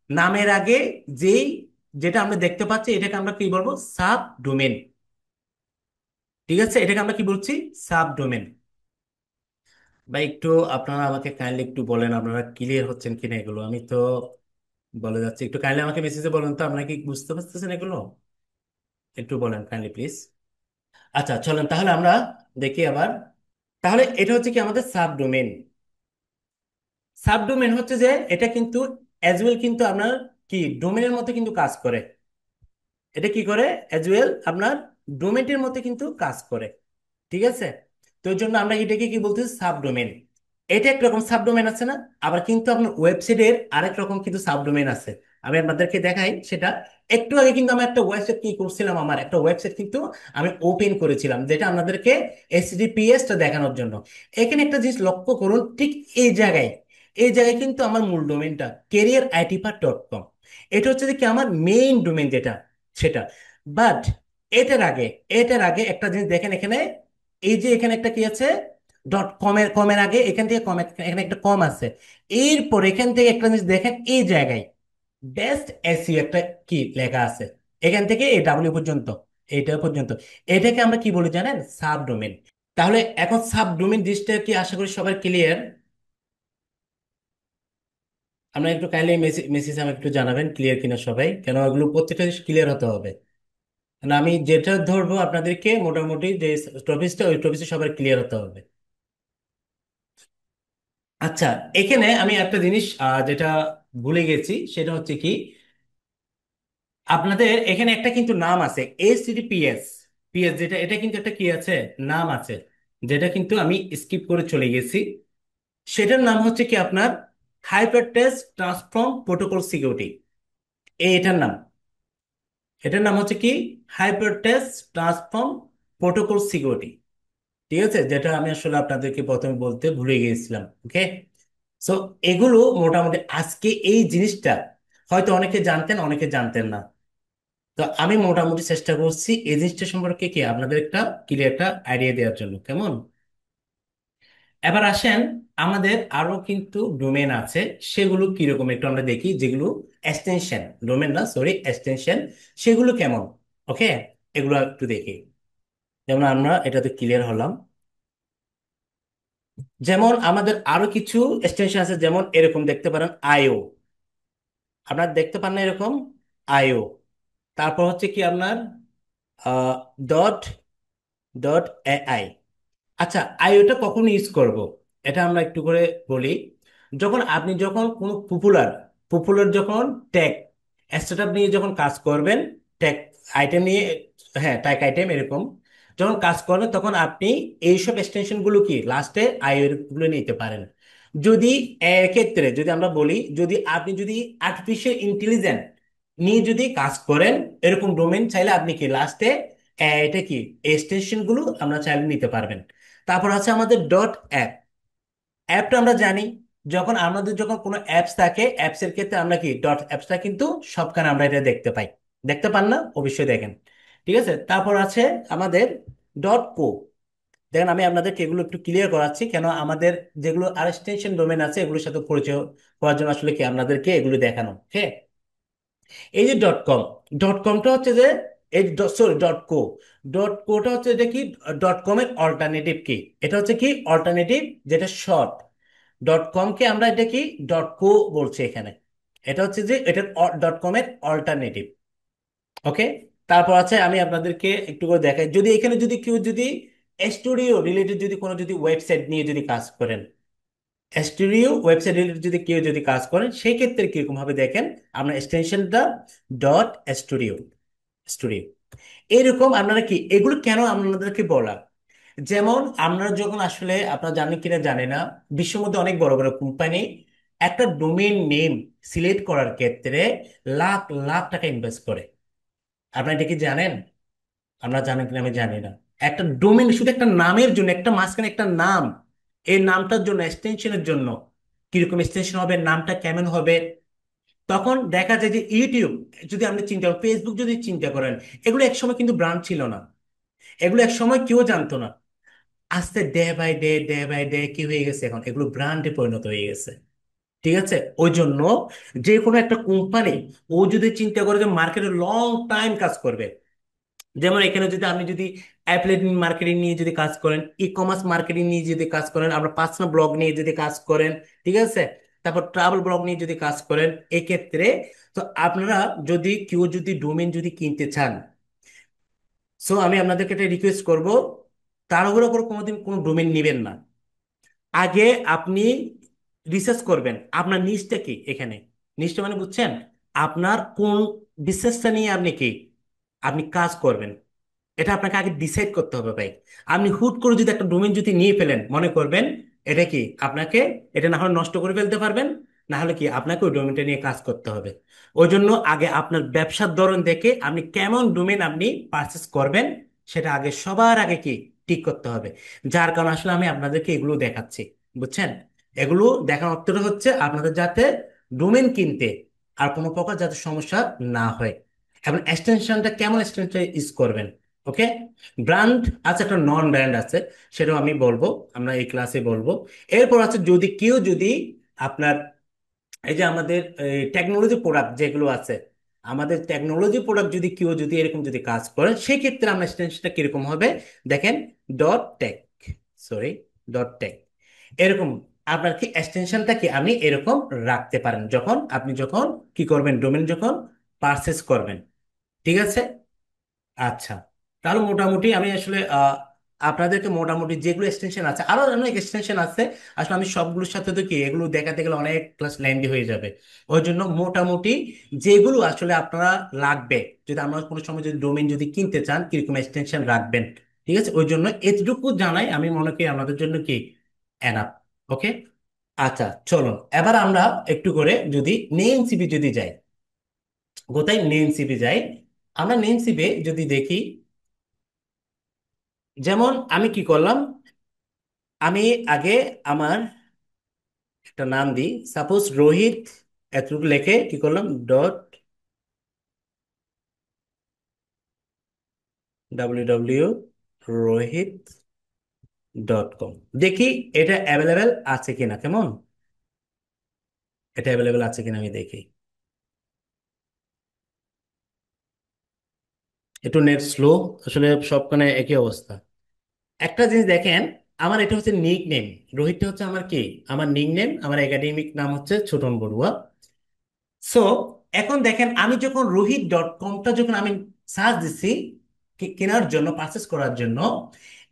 নামের আগে যেই যেটা আমরা দেখতে পাচ্ছি এটাকে আমরা কি বলবো, সাব ডোমেন। ঠিক আছে, এটাকে আমরা কি বলছি, সাব ডোমেন। ভাই একটু আপনারা আমাকে কাইন্ডলি একটু বলেন, আপনারা ক্লিয়ার হচ্ছেন কিনা এগুলো, আমি তো বলে যাচ্ছি, একটু কাইন্ডলি আমাকে মেসেজে বলেন তো আপনারা কি বুঝতে পারতেছেন এগুলো, একটু বলেন কাইন্ডলি প্লিজ। আচ্ছা চলেন তাহলে আমরা দেখি আবার। তাহলে এটা হচ্ছে কি আমাদের সাব ডোমেন। সাব ডোমেন হচ্ছে যে এটা কিন্তু অ্যাজ ওয়েল কিন্তু আপনার কি ডোমেনের মতো কিন্তু কাজ করে। এটা কি করে, অ্যাজ ওয়েল আপনার ডোমেনের মতো কিন্তু কাজ করে। ঠিক আছে, তো এর জন্য আমরা এটাকে কি বলতেছি, সাবডোমেন। এটা একরকম সাবডোমেন আছে না, আবার কিন্তু আপনার ওয়েবসাইটের আরেক রকম কিন্তু সাবডোমেন আছে। আমি আপনাদেরকে দেখাই সেটা। একটু আগে কিন্তু আমি একটা ওয়েবসাইট কি করছিলাম, আমার একটা ওয়েবসাইট কিন্তু আমি ওপেন করেছিলাম, যেটা আপনাদেরকে HTTPS টা দেখানোর জন্য। এখানে একটা জিনিস লক্ষ্য করুন, ঠিক এই জায়গায় কিন্তু আমার মূল ডোমেনটা careeriitpath.com, এটা হচ্ছে যে কি আমার মেইন ডোমেন যেটা, সেটা। বাট এটার আগে এটার আগে একটা জিনিস দেখেন এখানে, এই যে এখানে একটা কি আছে, কমের কমের আগে এখান থেকে কম, এখানে একটা কম আছে। এরপর এখান থেকে একটা জিনিস দেখেন, এই জায়গায় বেস্ট এসইও একটা কি লেখা আছে, এখান থেকে এই ডাব্লিউ পর্যন্ত, এইটা পর্যন্ত। এটাকে আমরা কি বলি জানেন, সাবডোমেন। তাহলে এখন সাবডোমেন জিনিসটা কি আশা করি সবার ক্লিয়ার। আমরা একটু কাইন্ডলি মেসেজ আমাকে একটু জানাবেন ক্লিয়ার কিনা সবাই, কেন এগুলো প্রত্যেকটা ক্লিয়ার হতে হবে। মানে আমি যেটা ধরবো আপনাদেরকে মোটামুটি যে টপিকসটা, ওই টপিকসে সবার ক্লিয়ার হতে হবে। আচ্ছা, এখানে আমি একটা জিনিস যেটা ভুলে গেছি, সেটা হচ্ছে কি আপনাদের এখানে একটা কিন্তু নাম আছে HTTPS পিএস, যেটা এটা কিন্তু একটা কি আছে, নাম আছে, যেটা কিন্তু আমি স্কিপ করে চলে গেছি। সেটার নাম হচ্ছে কি আপনার হাইপারটেক্সট ট্রান্সফর্ম প্রোটোকল সিকিউরিটি। এটার নাম, এটার নাম হচ্ছে কি হাইপারটেক্সট ট্রান্সফর্ম প্রোটোকল সিকিউরিটি। ঠিক আছে, যেটা আমি আসলে আপনাদেরকে প্রথমে বলতে ভুলে গিয়েছিলাম। ওকে, সো এগুলো মোটামুটি আজকে এই জিনিসটা হয়তো অনেকে জানতেন, অনেকে জানতেন না। তো আমি মোটামুটি চেষ্টা করছি এই জিনিসটা সম্পর্কে কি আপনাদের একটা ক্লিয়ার একটা আইডিয়া দেওয়ার জন্য, কেমন? এবার আসেন, আমাদের আরো কিন্তু ডোমেন আছে, সেগুলো কিরকম একটু আমরা দেখি, যেগুলো এক্সটেনশন, ডোমেন না সরি এক্সটেনশন, সেগুলো কেমন। ওকে, এগুলো একটু দেখি। যেমন আমরা এটাতে ক্লিয়ার হলাম, যেমন আমাদের আরো কিছু এক্সটেনশন আছে, যেমন এরকম দেখতে পারেন আইও, আপনার দেখতে পান না এরকম আইও। তারপর হচ্ছে কি আপনার ডট ডট এআই। আচ্ছা, আইওটা কখন ইউজ করব, এটা আমরা একটু করে বলি। যখন কোনো পপুলার পপুলার যখন টেক স্টার্টআপ নিয়ে যখন কাজ করবেন, টেক আইটেম নিয়ে, হ্যাঁ, ট্যাগ আইটেম এরকম যখন কাজ করেন তখন আপনি এইসব এক্সটেনশন গুলো কি লাস্টে আইওর গুলো নিতে পারেন। যদি এক্ষেত্রে যদি আমরা বলি, যদি আপনি যদি আর্টিফিশিয়াল ইন্টেলিজেন্স নিয়ে যদি কাজ করেন এরকম ডোমেন চাইলে আপনি কি লাস্টে এটা কি এক্সটেনশন গুলো আমরা চাইলে নিতে পারবেন। তারপর আছে আমাদের ডট অ্যাপ। অ্যাপটা আমরা জানি, যখন আমাদের যখন কোনো অ্যাপস থাকে অ্যাপস এর ক্ষেত্রে আমরা কি ডট অ্যাপসটা কিন্তু সবখানে আমরা এটা দেখতে পাই। দেখতে পান না? অবশ্যই দেখেন। ঠিক আছে, তারপর আছে আমাদের ডট কো। দেখেন আমি আপনাদেরকে এগুলো একটু ক্লিয়ার করাচ্ছি কেন আমাদের যেগুলো আর এক্সটেনশন ডোমেন আছে এগুলোর সাথে পরিচয় করার জন্য আসলে কি আপনাদেরকে এগুলো দেখানো। হ্যাঁ, এই যে ডট কম, ডট কমটা হচ্ছে যে এই সরি ডট কো, ডট কোটা হচ্ছে এটা কি ডট কমের অল্টারনেটিভ কি, এটা হচ্ছে কি অল্টারনেটিভ যেটা শর্ট। ডট কম কে আমরা এটা কি ডট কো বলছি এখানে। এটা হচ্ছে যে এটা ডট কমের অল্টারনেটিভ। ওকে, তারপর আছে আমি আপনাদেরকে একটু করে দেখাই, যদি এখানে যদি কেউ যদি স্টুডিও রিলেটেড যদি কোনো যদি ওয়েবসাইট নিয়ে যদি কাজ করেন, স্টুডিও ওয়েবসাইট রিলেটেড যদি কেউ যদি কাজ করেন সেই ক্ষেত্রে কিরকম ভাবে দেখেন আমরা এক্সটেনশনটা ডট স্টুডিও, স্টুডিও এরকম আপনারা কি এগুলো কেন আপনাদেরকে বলা। যেমন আমরা যখন আসলে আপনারা জানেন কিনা জানি না, বিশ্বের মধ্যে অনেক বড় বড় কোম্পানি একটা ডোমেইন নেম সিলেক্ট করার ক্ষেত্রে লাখ লাখ টাকা ইনভেস্ট করে। আপনারা এটা কি জানেন? আমরা জানেন কিনা আমি জানি না। একটা ডোমেন শুধু একটা নামের জন্য, একটা মাঝখানে একটা নাম, এই নামটার জন্য এক্সটেনশনের জন্য কিরকম এক্সটেনশন হবে, নামটা কেমন হবে। তখন দেখা যায় যে ইউটিউব যদি আপনি চিন্তা করেন, ফেসবুক যদি চিন্তা করেন, এগুলো একসময় কিন্তু ব্র্যান্ড ছিল না, এগুলো একসময় কেউ জানতো না। আস্তে day by day day by day কি হয়ে গেছে, এখন এগুলো ব্র্যান্ডে পরিণত হয়ে গেছে। ঠিক আছে, ওই জন্য যে কোনো একটা কোম্পানি ও যদি চিন্তা করে যে মার্কেটে লং টাইম কাজ করবে, যেমন এখানে যদি আপনি যদি অ্যাফিলিয়েট মার্কেটিং নিয়ে যদি কাজ করেন, ই কমার্স মার্কেটিং নিয়ে যদি কাজ করেন, আপনার পার্সোনাল ব্লগ নিয়ে যদি কাজ করেন, ঠিক আছে, তারপর ট্রাভেল ব্লগ নিয়ে যদি কাজ করেন, এক্ষেত্রে তো আপনারা যদি কেউ যদি ডোমেন যদি কিনতে চান, সো আমি আপনাদেরকে একটা রিকোয়েস্ট করব, তাড়াহুড়ো করে কোনোদিন কোনো ডোমেন নেবেন না। আগে আপনি রিসার্চ করবেন আপনার নিশটা কি এখানে। নিশটা মানে বুঝছেন, আপনার কোন বিজনেসটা নিয়ে আপনি কি আপনি কাজ করবেন, এটা আপনাকে আগে ডিসাইড করতে হবে ভাই। আপনি হুট করে যদি একটা ডোমেইন যদি নিয়ে ফেলেন মনে করবেন এটা কি আপনাকে, এটা না হলে নষ্ট করে ফেলতে পারবেন, না হলে কি আপনাকে ওই ডোমেইনটা নিয়ে কাজ করতে হবে। ওই জন্য আগে আপনার ব্যবসার ধরন দেখে আপনি কেমন ডোমেইন আপনি পারচেস করবেন সেটা আগে সবার আগে কি ঠিক করতে হবে। যার কারণে আসলে আমি আপনাদেরকে এগুলো দেখাচ্ছি, বুঝছেন। এগুলো দেখার অর্থটা হচ্ছে আপনাদের যাতে ডোমেইন কিনতে আর কোনো প্রকার যাতে সমস্যা না হয়, এবং এক্সটেনশনটা কেমন এক্সটেনশন ইউজ করবেন। ওকে, ব্র্যান্ড আছে, একটা নন ব্র্যান্ড আছে, সেটাও আমি বলবো, আমরা এই ক্লাসে বলবো। এরপর আছে যদি কেউ যদি আপনার এই যে আমাদের টেকনোলজি প্রোডাক্ট যেগুলো আছে, আমাদের টেকনোলজি প্রোডাক্ট যদি কেউ যদি এরকম যদি কাজ করে সেই ক্ষেত্রে আমরা এক্সটেনশনটা কিরকম হবে দেখেন, dot tech, sorry dot tech এরকম আপনার কি এক্সটেনশনটা কি আপনি এরকম রাখতে পারেন যখন আপনি যখন কি করবেন ডোমেন যখন পারচেস করবেন। ঠিক আছে, আচ্ছা, তাহলে মোটামুটি আমি আসলে আপনাদেরকে মোটামুটি যেগুলো এক্সটেনশন আছে, আরো অনেক এক্সটেনশন আছে, আসলে আমি সবগুলোর সাথে তো কি এগুলো দেখাতে গেলে অনেক ক্লাস লেন্দি হয়ে যাবে। ওই জন্য মোটামুটি যেগুলো আসলে আপনারা লাগবে, যদি আমরা কোনো সময় যদি ডোমেইন যদি কিনতে চান কিরকম এক্সটেনশন রাখবেন, ঠিক আছে, ওই জন্য এতটুকু জানাই আমি মনে করি আমাদের জন্য কি এনাফ। ওকে, আচ্ছা চলো এবার আমরা একটু করে যদি নেম সিপি যদি যাই, কোথায় নেম সিপি যাই, আমরা নেম সিপে যদি দেখি, যেমন আমি কি করলাম, আমি আগে আমার একটা নাম দিই, সাপোজ রোহিত, এতটুকু লিখে কি করলাম dot W Rohit dot com. দেখি এটা অ্যাভেলেবেল আছে কিনা, কেমন এটা অ্যাভেলেবেল আছে কিনা আমি দেখি। একটু নেট স্লো, আসলে সবখানে একই অবস্থা। একটা জিনিস দেখেন, আমার এটা হচ্ছে নিক নেম, রোহিতটা হচ্ছে আমার কি আমার নিক নেম, আমার একাডেমিক নাম হচ্ছে ছোটন বড়ুয়া। সো এখন দেখেন আমি যখন রোহিত ডট কমটা যখন আমি সার্চ দিচ্ছি কেনার জন্য পারচেস করার জন্য,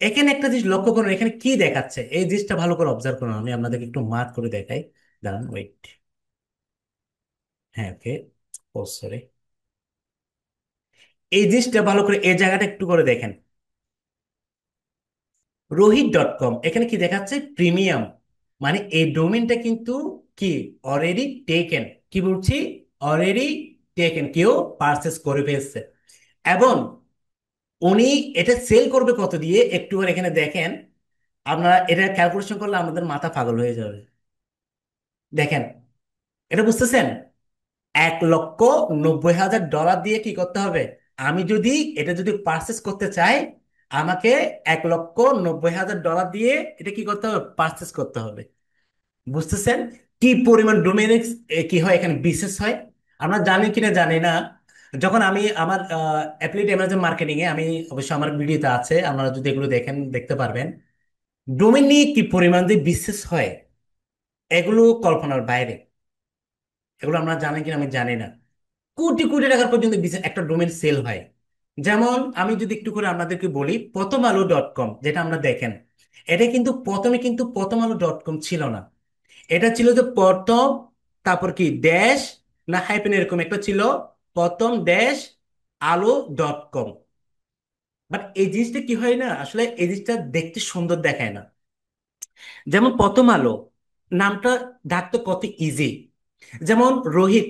এখানে একটা জিনিস লক্ষ্য করুন এখানে কি দেখাচ্ছে, এই জিনিসটা ভালো করে অবজার্ভ করুন, আমি আপনাদেরকে একটু মার্ক করে দেখাই। দাঁড়ান ওয়েট, হ্যাঁ ওকে, ও সরি, এই জিনিসটা ভালো করে এই জায়গাটা একটু করে দেখেন। রোহিত.কম এখানে কি দেখাচ্ছে? প্রিমিয়াম। মানে এই ডোমেনটা কিন্তু কি অলরেডি টেকেন। কি বলছি? অলরেডি টেকেন, কেউ পারচেস করে ফেলছে। এবং উনি এটা সেল করবে কত দিয়ে একটু করে এখানে দেখেন। আপনারা এটা ক্যালকুলেশন করলে আমাদের মাথা পাগল হয়ে যাবে। দেখেন, এটা বুঝতেছেন? 1,90,000 ডলার দিয়ে কি করতে হবে? আমি যদি এটা যদি পারচেস করতে চাই, আমাকে 1,90,000 ডলার দিয়ে এটা কি করতে হবে? পারচেস করতে হবে। বুঝতেছেন কি পরিমাণ ডোমেনিক্স কি হয় এখানে বিশেষ হয়? আমরা জানি কিনা জানি না। যখন আমি আমার অ্যাফিলিয়েট অ্যামাজন মার্কেটিং এ আমি, অবশ্য আমার ভিডিওতে আছে, আপনারা যদি এগুলো দেখেন দেখতে পারবেন ডোমেন নিয়ে কি পরিমাণ যে বিশেষ হয়, এগুলো কল্পনার বাইরে। এগুলো আমরা জানি কিনা আমি জানি না। কোটি কোটি টাকার পর্যন্ত একটা ডোমেন সেল হয়। যেমন আমি যদি একটু করে আপনাদেরকে বলি, প্রথম আলো.কম যেটা আমরা দেখেন, এটা কিন্তু প্রথমে কিন্তু প্রথম আলো.কম ছিল না। এটা ছিল যে প্রথম, তারপর কি ড্যাশ না হাইপেন এরকম একটা ছিল, প্রথম-আলো.কম। বাট এই জিনিসটা কি হয় না, আসলে এই জিনিসটা দেখতে সুন্দর দেখায় না। যেমন প্রথম আলো নামটা ডাকতে কত ইজি। যেমন রোহিত,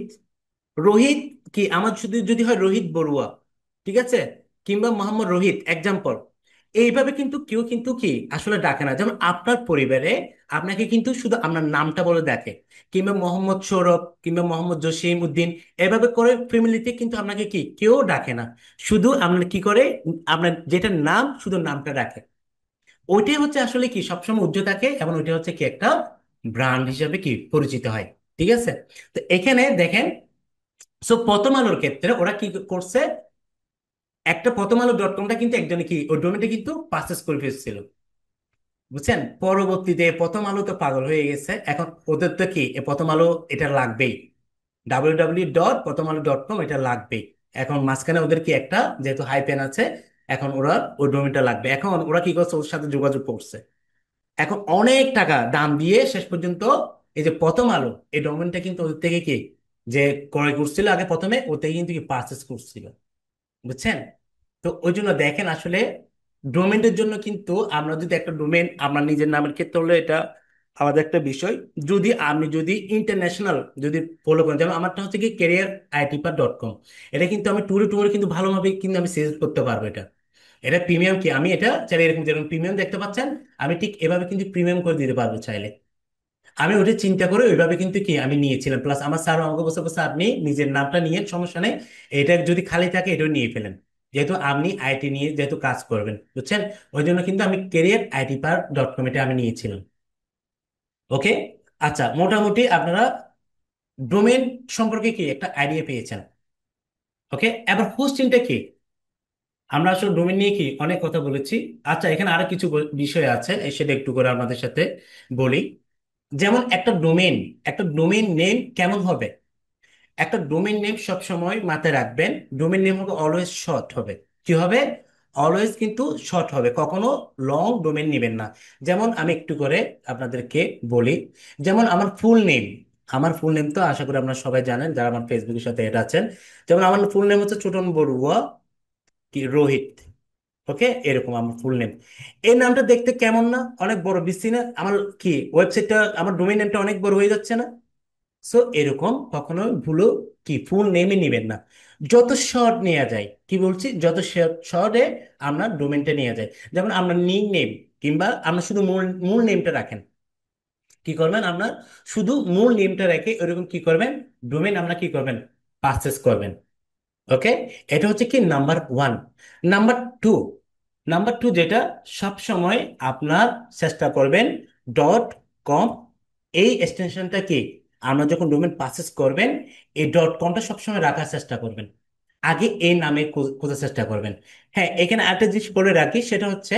রোহিত কি আমার শুধু যদি হয় রোহিত বড়ুয়া, ঠিক আছে, কিংবা মোহাম্মদ রোহিত এক্সাম্পল, এইভাবে কিন্তু কেউ কিন্তু কি আসলে ডাকে না। যেমন আপনার পরিবারে আপনাকে কিন্তু শুধু আপনার নামটা বলে ডাকে, কিংবা মোহাম্মদ সৌরভ কিংবা মোহাম্মদ জসিম উদ্দিন, এভাবে করে ফ্যামিলিতে কিন্তু আপনাকে কি কেউ ডাকে না। শুধু আপনার কি করে, আপনার যেটা নাম শুধু নামটা ডাকে। ওইটাই হচ্ছে আসলে কি সবসময় উজ্জ্বল থাকে, এবং ওইটা হচ্ছে কি একটা ব্র্যান্ড হিসেবে কি পরিচিত হয়। ঠিক আছে? তো এখানে দেখেন, সো প্রথম আলোর ক্ষেত্রে ওরা কি করছে, একটা প্রথম আলো.কমটা কিন্তু একজনে কি ওই ডোমেনটা কিন্তু পারচেস করে ফেলছিল। বুঝছেন? পরবর্তীতে প্রথম আলো তো পাগল হয়ে গেছে, এখন ওদের তো কি প্রথম আলো এটা লাগবেই, www.প্রথমআলো.কম এটা লাগবেই। এখন মাঝখানে ওদের কি একটা যেহেতু হাই পেন আছে, এখন ওরা ওই ডোমেনটা লাগবে। এখন ওরা কি করছে, ওর সাথে যোগাযোগ করছে। এখন অনেক টাকা দাম দিয়ে শেষ পর্যন্ত এই যে প্রথম আলো এই ডোমেনটা কিন্তু ওদের থেকে কি যে ক্রয় করছিল আগে প্রথমে, ওর থেকে কিন্তু কি পারচেস করছিল। বুঝছেন? তো ওই জন্য দেখেন আসলে ডোমেনের জন্য কিন্তু আমরা যদি একটা ডোমেন আমার নিজের নামের ক্ষেত্রে হলো এটা আমাদের একটা বিষয়। যদি আপনি যদি ইন্টারন্যাশনাল যদি ফলো করেন, যেমন আমারটা হচ্ছে কি career-itpar.com, এটা কিন্তু আমি ট্যুরে ট্যুরে কিন্তু ভালোভাবে কিন্তু আমি সেল করতে পারবো। এটা এটা প্রিমিয়াম কি আমি এটা চাইলে এরকম যেরকম প্রিমিয়াম দেখতে পাচ্ছেন, আমি ঠিক এভাবে কিন্তু প্রিমিয়াম করে দিতে পারবো চাইলে। আমি ওটা চিন্তা করে ওইভাবে কিন্তু কি আমি নিয়েছিলাম। প্লাস আমার স্যার আমাকে বলছে বলছে, আপনি নিজের নামটা নিয়ে সমস্যা নেই, এটা যদি খালি থাকে এটাও নিয়ে ফেলেন, যেহেতু আপনি আইটি নিয়ে যেহেতু কাজ করবেন। বুঝছেন? ওই জন্য কিন্তু আমি career-itpar.com এটা আমি নিয়েছিলাম। ওকে। আচ্ছা, মোটামুটি আপনারা ডোমেন সম্পর্কে কি একটা আইডিয়া পেয়েছেন। ওকে, এবার হোস্টিংটা কি? আমরা আসলে ডোমেন নিয়ে কি অনেক কথা বলেছি। আচ্ছা, এখানে আরো কিছু বিষয় আছে, সেটা একটু করে আমাদের সাথে বলি। যেমন একটা ডোমেন নেম কেমন হবে? একটা ডোমেন নেম সব সময় মাথায় রাখবেন, ডোমেন নেম হবে অলওয়েজ শর্ট হবে। কি হবে? অলওয়েজ কিন্তু শর্ট হবে, কখনো লং ডোমেন নেবেন না। যেমন আমি একটু করে আপনাদেরকে বলি, যেমন আমার ফুল নেম তো আশা করি আপনারা সবাই জানেন যারা আমার ফেসবুকের সাথে এটা আছেন। যেমন আমার ফুল নেম হচ্ছে ছোটন বড়ুয়া কি রোহিত। ওকে, এরকম আমার ফুল নেম। এই নামটা দেখতে কেমন না, অনেক বড় বিশ্রী না আমার? কি ওয়েবসাইটটা আমার ডোমেন নেমটা অনেক বড় হয়ে যাচ্ছে না? সো এরকম কখনো ভুলো কি ফুল নেমে নিবেন না। যত শর্ট নেওয়া যায়, কি বলছি, যত শর্টে আমরা ডোমেনটা নিয়ে যাই। যেমন আমরা নিক নেম কিংবা আমরা শুধু মূল মূল নেমটা রাখেন, কি করবেন আপনার শুধু মূল নেমটা রেখে ওইরকম কি করবেন, ডোমেন আমরা কি করবেন, পারচেস করবেন। ওকে, এটা হচ্ছে কি নাম্বার ওয়ান। নাম্বার 2, নাম্বার 2 যেটা সব সময় আপনার চেষ্টা করবেন .কম, এই এক্সটেনশনটা কি আমরা যখন ডোমেন পারচেস করবেন এই .কমটা সবসময় রাখার চেষ্টা করবেন। আগে এই নামে খোঁজার চেষ্টা করবেন। হ্যাঁ, এখানে আরেকটা জিনিস বলে রাখি, সেটা হচ্ছে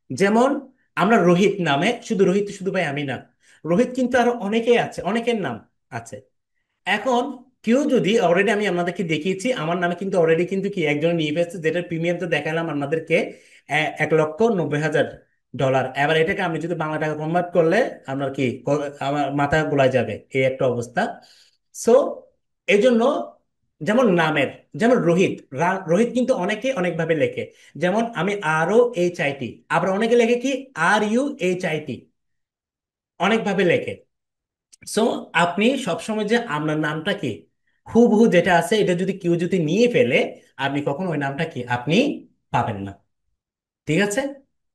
যেমন আমরা রোহিত নামে শুধু রোহিত শুধু ভাই আমি না, রোহিত কিন্তু আরো অনেকেই আছে, অনেকের নাম আছে। এখন কেউ যদি অলরেডি আমি আপনাদেরকে দেখিয়েছি আমার নামে কিন্তু অলরেডি কিন্তু কি একজন নিয়ে ফেলছে, যেটার প্রিমিয়াম তো দেখালাম আপনাদেরকে 1,90,000 ডলার। এবার এটাকে আমি যদি বাংলা টাকা কনভার্ট করলে আপনার কি আমার মাথা গোলায় যাবে, এই একটা অবস্থা। সো এই জন্য যেমন নামের, যেমন রোহিত, রোহিত কিন্তু অনেকে অনেকভাবে লেখে। যেমন আমি ROHIT, আবার অনেকে লেখে কি RUHIT, অনেকভাবে লেখে। সো আপনি সবসময় যে আপনার নামটা কি হুবহু যেটা আছে এটা যদি কেউ যদি নিয়ে ফেলে, আপনি কখনো ওই নামটা কি আপনি পাবেন না। ঠিক আছে?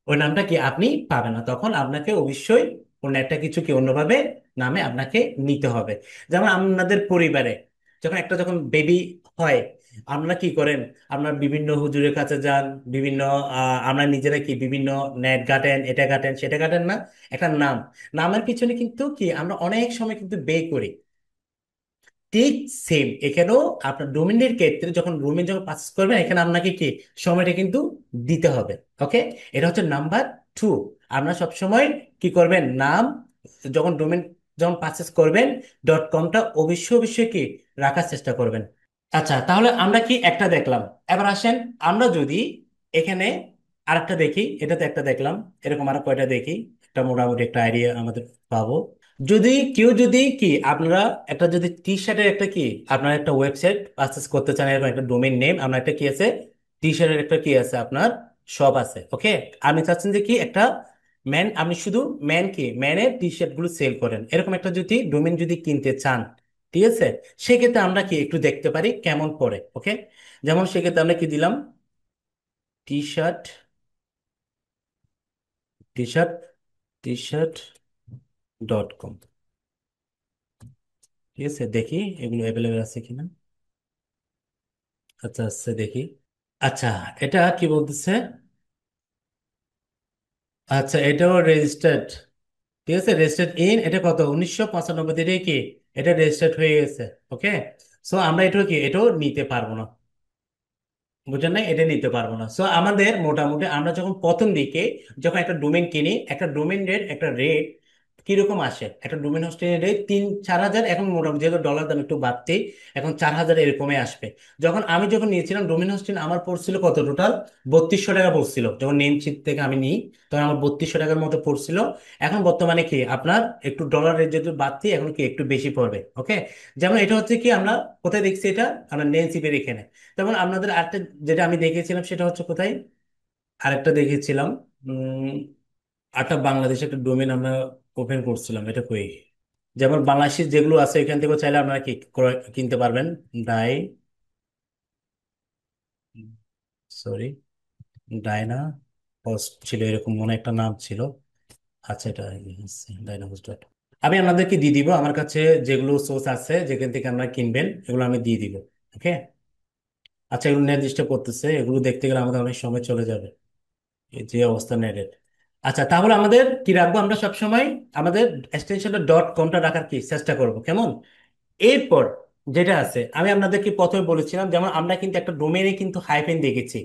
ওই নামটা কি আপনি পাবেন না, তখন আপনাকে অবশ্যই অন্য একটা কিছু কি অন্যভাবে নামে আপনাকে নিতে হবে। যেমন আপনাদের পরিবারে যখন বেবি হয়, আপনারা কি করেন? আপনার বিভিন্ন হুজুরের কাছে যান, বিভিন্ন আমরা নিজেরা কি বিভিন্ন নেট ঘাটেন, এটা ঘাটেন সেটা ঘাটেন না? একটা নামের পিছনে কিন্তু কি আমরা অনেক সময় কিন্তু ব্যয় করি। ঠিক সেম এখানেও আপনার ডোমেনের ক্ষেত্রে যখন ডোমেন যখন পারচেস করবেন, এখানে আপনাকে কি সময়টা কিন্তু দিতে হবে। ওকে, এটা হচ্ছে নাম্বার 2। আপনারা সবসময় কি করবেন? নাম যখন ডোমেন যখন পারচেস করবেন, .com-টা অবশ্যই অবশ্যই কি রাখার চেষ্টা করবেন। আচ্ছা, তাহলে আমরা কি একটা দেখলাম। এবার আসেন, আমরা যদি এখানে আরেকটা দেখি, এটাতে একটা দেখলাম, এরকম আর কয়টা দেখি, একটা মোটামুটি একটা আইডিয়া আমাদের পাবো। যদি কেউ যদি কি আপনারা একটা যদি টি শার্টের একটা কি আপনার একটা ওয়েবসাইট পারচেস করতে চান, এরকম একটা ডোমেইন নেম, আপনার একটা কি আছে, টি শার্টের একটা কি আছে আপনার শপ আছে। ওকে, আপনি চাচ্ছেন যে কি একটা ম্যান, আপনি শুধু ম্যানের টি শার্ট গুলো সেল করেন, এরকম একটা যদি ডোমেইন যদি কিনতে চান, ঠিক আছে, সেক্ষেত্রে আমরা কি একটু দেখতে পারি কেমন পড়ে। ওকে, যেমন সেক্ষেত্রে আমরা কি দিলাম, টি শার্ট, টি শার্ট, টি শার্ট.com। ঠিক আছে, দেখি এগুলো অ্যাভেলেবেল আছে কিনা। আচ্ছা আচ্ছা, দেখি। আচ্ছা, এটা কি বলতেছে? আচ্ছা, এটাও রেজিস্টার্ড। ঠিক আছে, রেজিস্টার্ড ইন, এটা কত 1995 থেকে কি এটা রেজিস্টার্ড হয়ে গেছে। ওকে, সো আমরা এটাও কি এটাও নিতে পারবো না। বুঝেন না, এটা নিতে পারবো না। সো আমাদের মোটামুটি আমরা যখন প্রথম দিকে যখন একটা ডোমেন কিনি, একটা ডোমেনের একটা রেট কিরকম আসে, একটা ডোমেন হোস্টিং এর রেট 3-4 হাজার, এখন মোটামুটি যেহেতু ডলার দাম একটু বাড়তে এখন 4 হাজার এরকমই আসবে। যখন নিয়েছিলাম ডোমেন হোস্টিং, আমার পড়ছিল কত টোটাল, 3200 টাকা পড়ছিল। যখন নেম শিট থেকে আমি নিই তখন আমার 3200 টাকার মতো পড়ছিল। এখন বর্তমানে কি আপনার একটু ডলার রেট যেহেতু বাড়তি, এখন কি একটু বেশি পড়বে। ওকে, যেমন এটা হচ্ছে কি আমরা কোথায় দেখছি, এটা আমরা নেমসিপের এখানে। যেমন আপনাদের আরেকটা যেটা আমি দেখেছিলাম সেটা হচ্ছে কোথায়, আরেকটা দেখেছিলাম, উম একটা বাংলাদেশে একটা ডোমেন আমরা ওপেন করছিলাম, এটা কই, যেমন বাংলাদেশের যেগুলো আছে এখান থেকে চাইলে আপনারা কি কিনতে পারবেন। ডাই, সরি, ডায়না হোস্ট ছিল এরকম মনে একটা নাম ছিল। আচ্ছা, এটা ডায়না হোস্ট। আমি আপনাদেরকে দিয়ে দিব আমার কাছে যেগুলো সোর্স আছে যেখান থেকে আমরা কিনবেন, এগুলো আমি দিয়ে দিব। ওকে, আচ্ছা, এগুলো নির্দিষ্ট করতেছে, এগুলো দেখতে গেলে আমাদের অনেক সময় চলে যাবে, এই যে অবস্থা নেটের। আচ্ছা, তাহলে আমাদের কি রাখবো, আমরা সবসময় আমাদের এক্সটেনশনটা .com-টা রাখার কি চেষ্টা করব, কেমন? এরপর যেটা আছে আমি আপনাদেরকে প্রথমে বলেছিলাম, যেমন আমরা কিন্তু একটা ডোমেনে কিন্তু হাইফেন দেখেছি,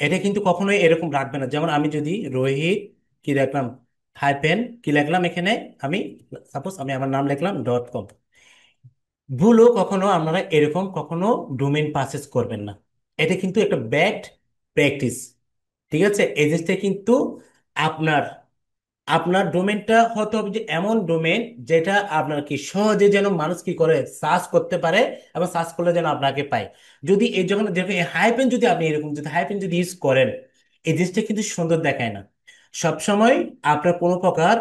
এটা কিন্তু কখনোই এরকম রাখবে না। যেমন আমি যদি রোহিত কি রাখলাম, হাইফেন কি লিখলাম এখানে, আমি সাপোজ আমি আমার নাম লিখলাম .com, ভুলও কখনো আপনারা এরকম কখনো ডোমেন পারচেস করবেন না। এটা কিন্তু একটা ব্যাড প্র্যাকটিস। ঠিক আছে, এই জিনিসটা কিন্তু আপনার আপনার ডোমেনটা হতে হবে যে এমন ডোমেন যেটা আপনার কি সহজে যেন মানুষ কি করে সার্চ করতে পারে, এবং সার্চ করলে যেন আপনাকে পায়। যদি এই যখন যেরকম হাইপেন যদি আপনি এরকম যদি হাইপেন যদি ইউজ করেন, এই জিনিসটা কিন্তু সুন্দর দেখায় না। সবসময় আপনার কোনো প্রকার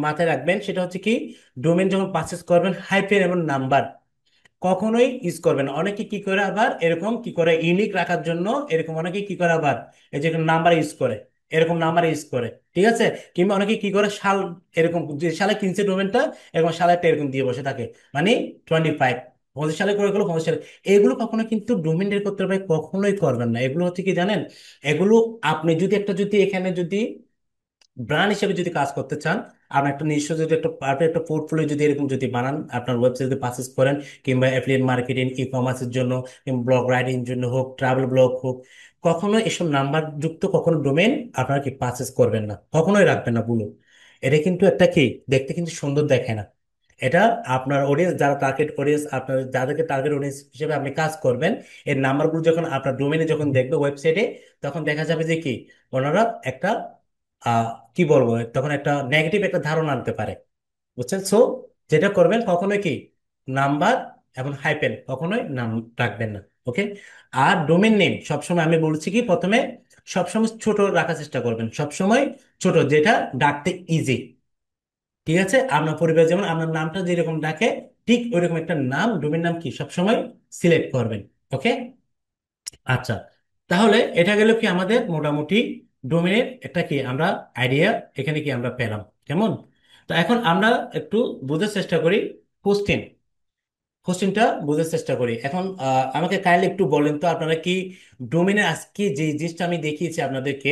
মাথায় রাখবেন, সেটা হচ্ছে কি ডোমেন যখন পারচেস করবেন, হাইপেন এবং নাম্বার কখনোই ইউজ করবেন না। অনেকে কি করে আবার এরকম কি করে ইউনিক রাখার জন্য, এরকম অনেকে কি করে আবার এই যে নাম্বার ইউজ করে, এরকম নাম্বার ইউজ করে। ঠিক আছে, কিংবা অনেকে কি করে সাল, এরকম যে সালে কিনছে ডোমেনটা, এরকম সালেরটা এরকম দিয়ে বসে থাকে, মানে 25, 25 সালে করে গেলো 25 সালে। এগুলো কখনো কিন্তু ডোমেন রেট করতে পারে, কখনোই করবেন না। এগুলো হচ্ছে কি জানেন, এগুলো আপনি যদি একটা যদি এখানে যদি ব্র্যান্ড হিসেবে যদি কাজ করতে চান, আপনার একটা নিজস্ব যদি একটা পারফেক্ট একটা পোর্টফোলিও যদি এরকম যদি বানান, আপনার ওয়েবসাইট যদি পারচেস করেন, কিংবা অ্যাফিলিয়েট মার্কেটিং, ই কমার্সের জন্য, কিংবা ব্লগ রাইটিং জন্য হোক, ট্রাভেল ব্লগ হোক, কখনো এসব নাম্বার যুক্ত কখনো ডোমেন আপনারা কি পারচেস করবেন না, কখনোই রাখবেন না বলুন। এটা কিন্তু একটা কি দেখতে কিন্তু সুন্দর দেখে না। এটা আপনার অডিয়েন্স, যারা টার্গেট অডিয়েন্স, আপনার যাদেরকে টার্গেট অডিয়েন্স হিসেবে আপনি কাজ করবেন, এই নাম্বারগুলো যখন আপনার ডোমেনে যখন দেখবে ওয়েবসাইটে, তখন দেখা যাবে যে কি ওনারা একটা আহ কি বলবো, তখন একটা নেগেটিভ একটা ধারণা আনতে পারে। বুঝছেন? সো যেটা করবেন কখনোই কি নাম্বার এবং হাইপেন কখনোই নাম রাখবেন না। ওকে। আর ডোমেন নেম সবসময় আমি বলছি কি প্রথমে সবসময় ছোট রাখার চেষ্টা করবেন, সবসময় ছোট, যেটা ডাকতে ইজি। ঠিক আছে, আপনার পরিবার যেমন আপনার নামটা যেরকম ডাকে ঠিক ওইরকম একটা নাম, ডোমেন নাম কি সবসময় সিলেক্ট করবেন। ওকে। আচ্ছা, তাহলে এটা গেল কি আমাদের মোটামুটি ডোমেনের একটা কি আমরা আইডিয়া এখানে কি আমরা পেলাম। কেমন? তো এখন আমরা একটু বোঝার চেষ্টা করি হোস্টিং। হোস্টিংটা বোঝার চেষ্টা করি এখন। আমাকে কাইন্ডলি একটু বলেন তো আপনারা কি ডোমেনের আজকে যে জিনিসটা আমি দেখিয়েছি আপনাদেরকে,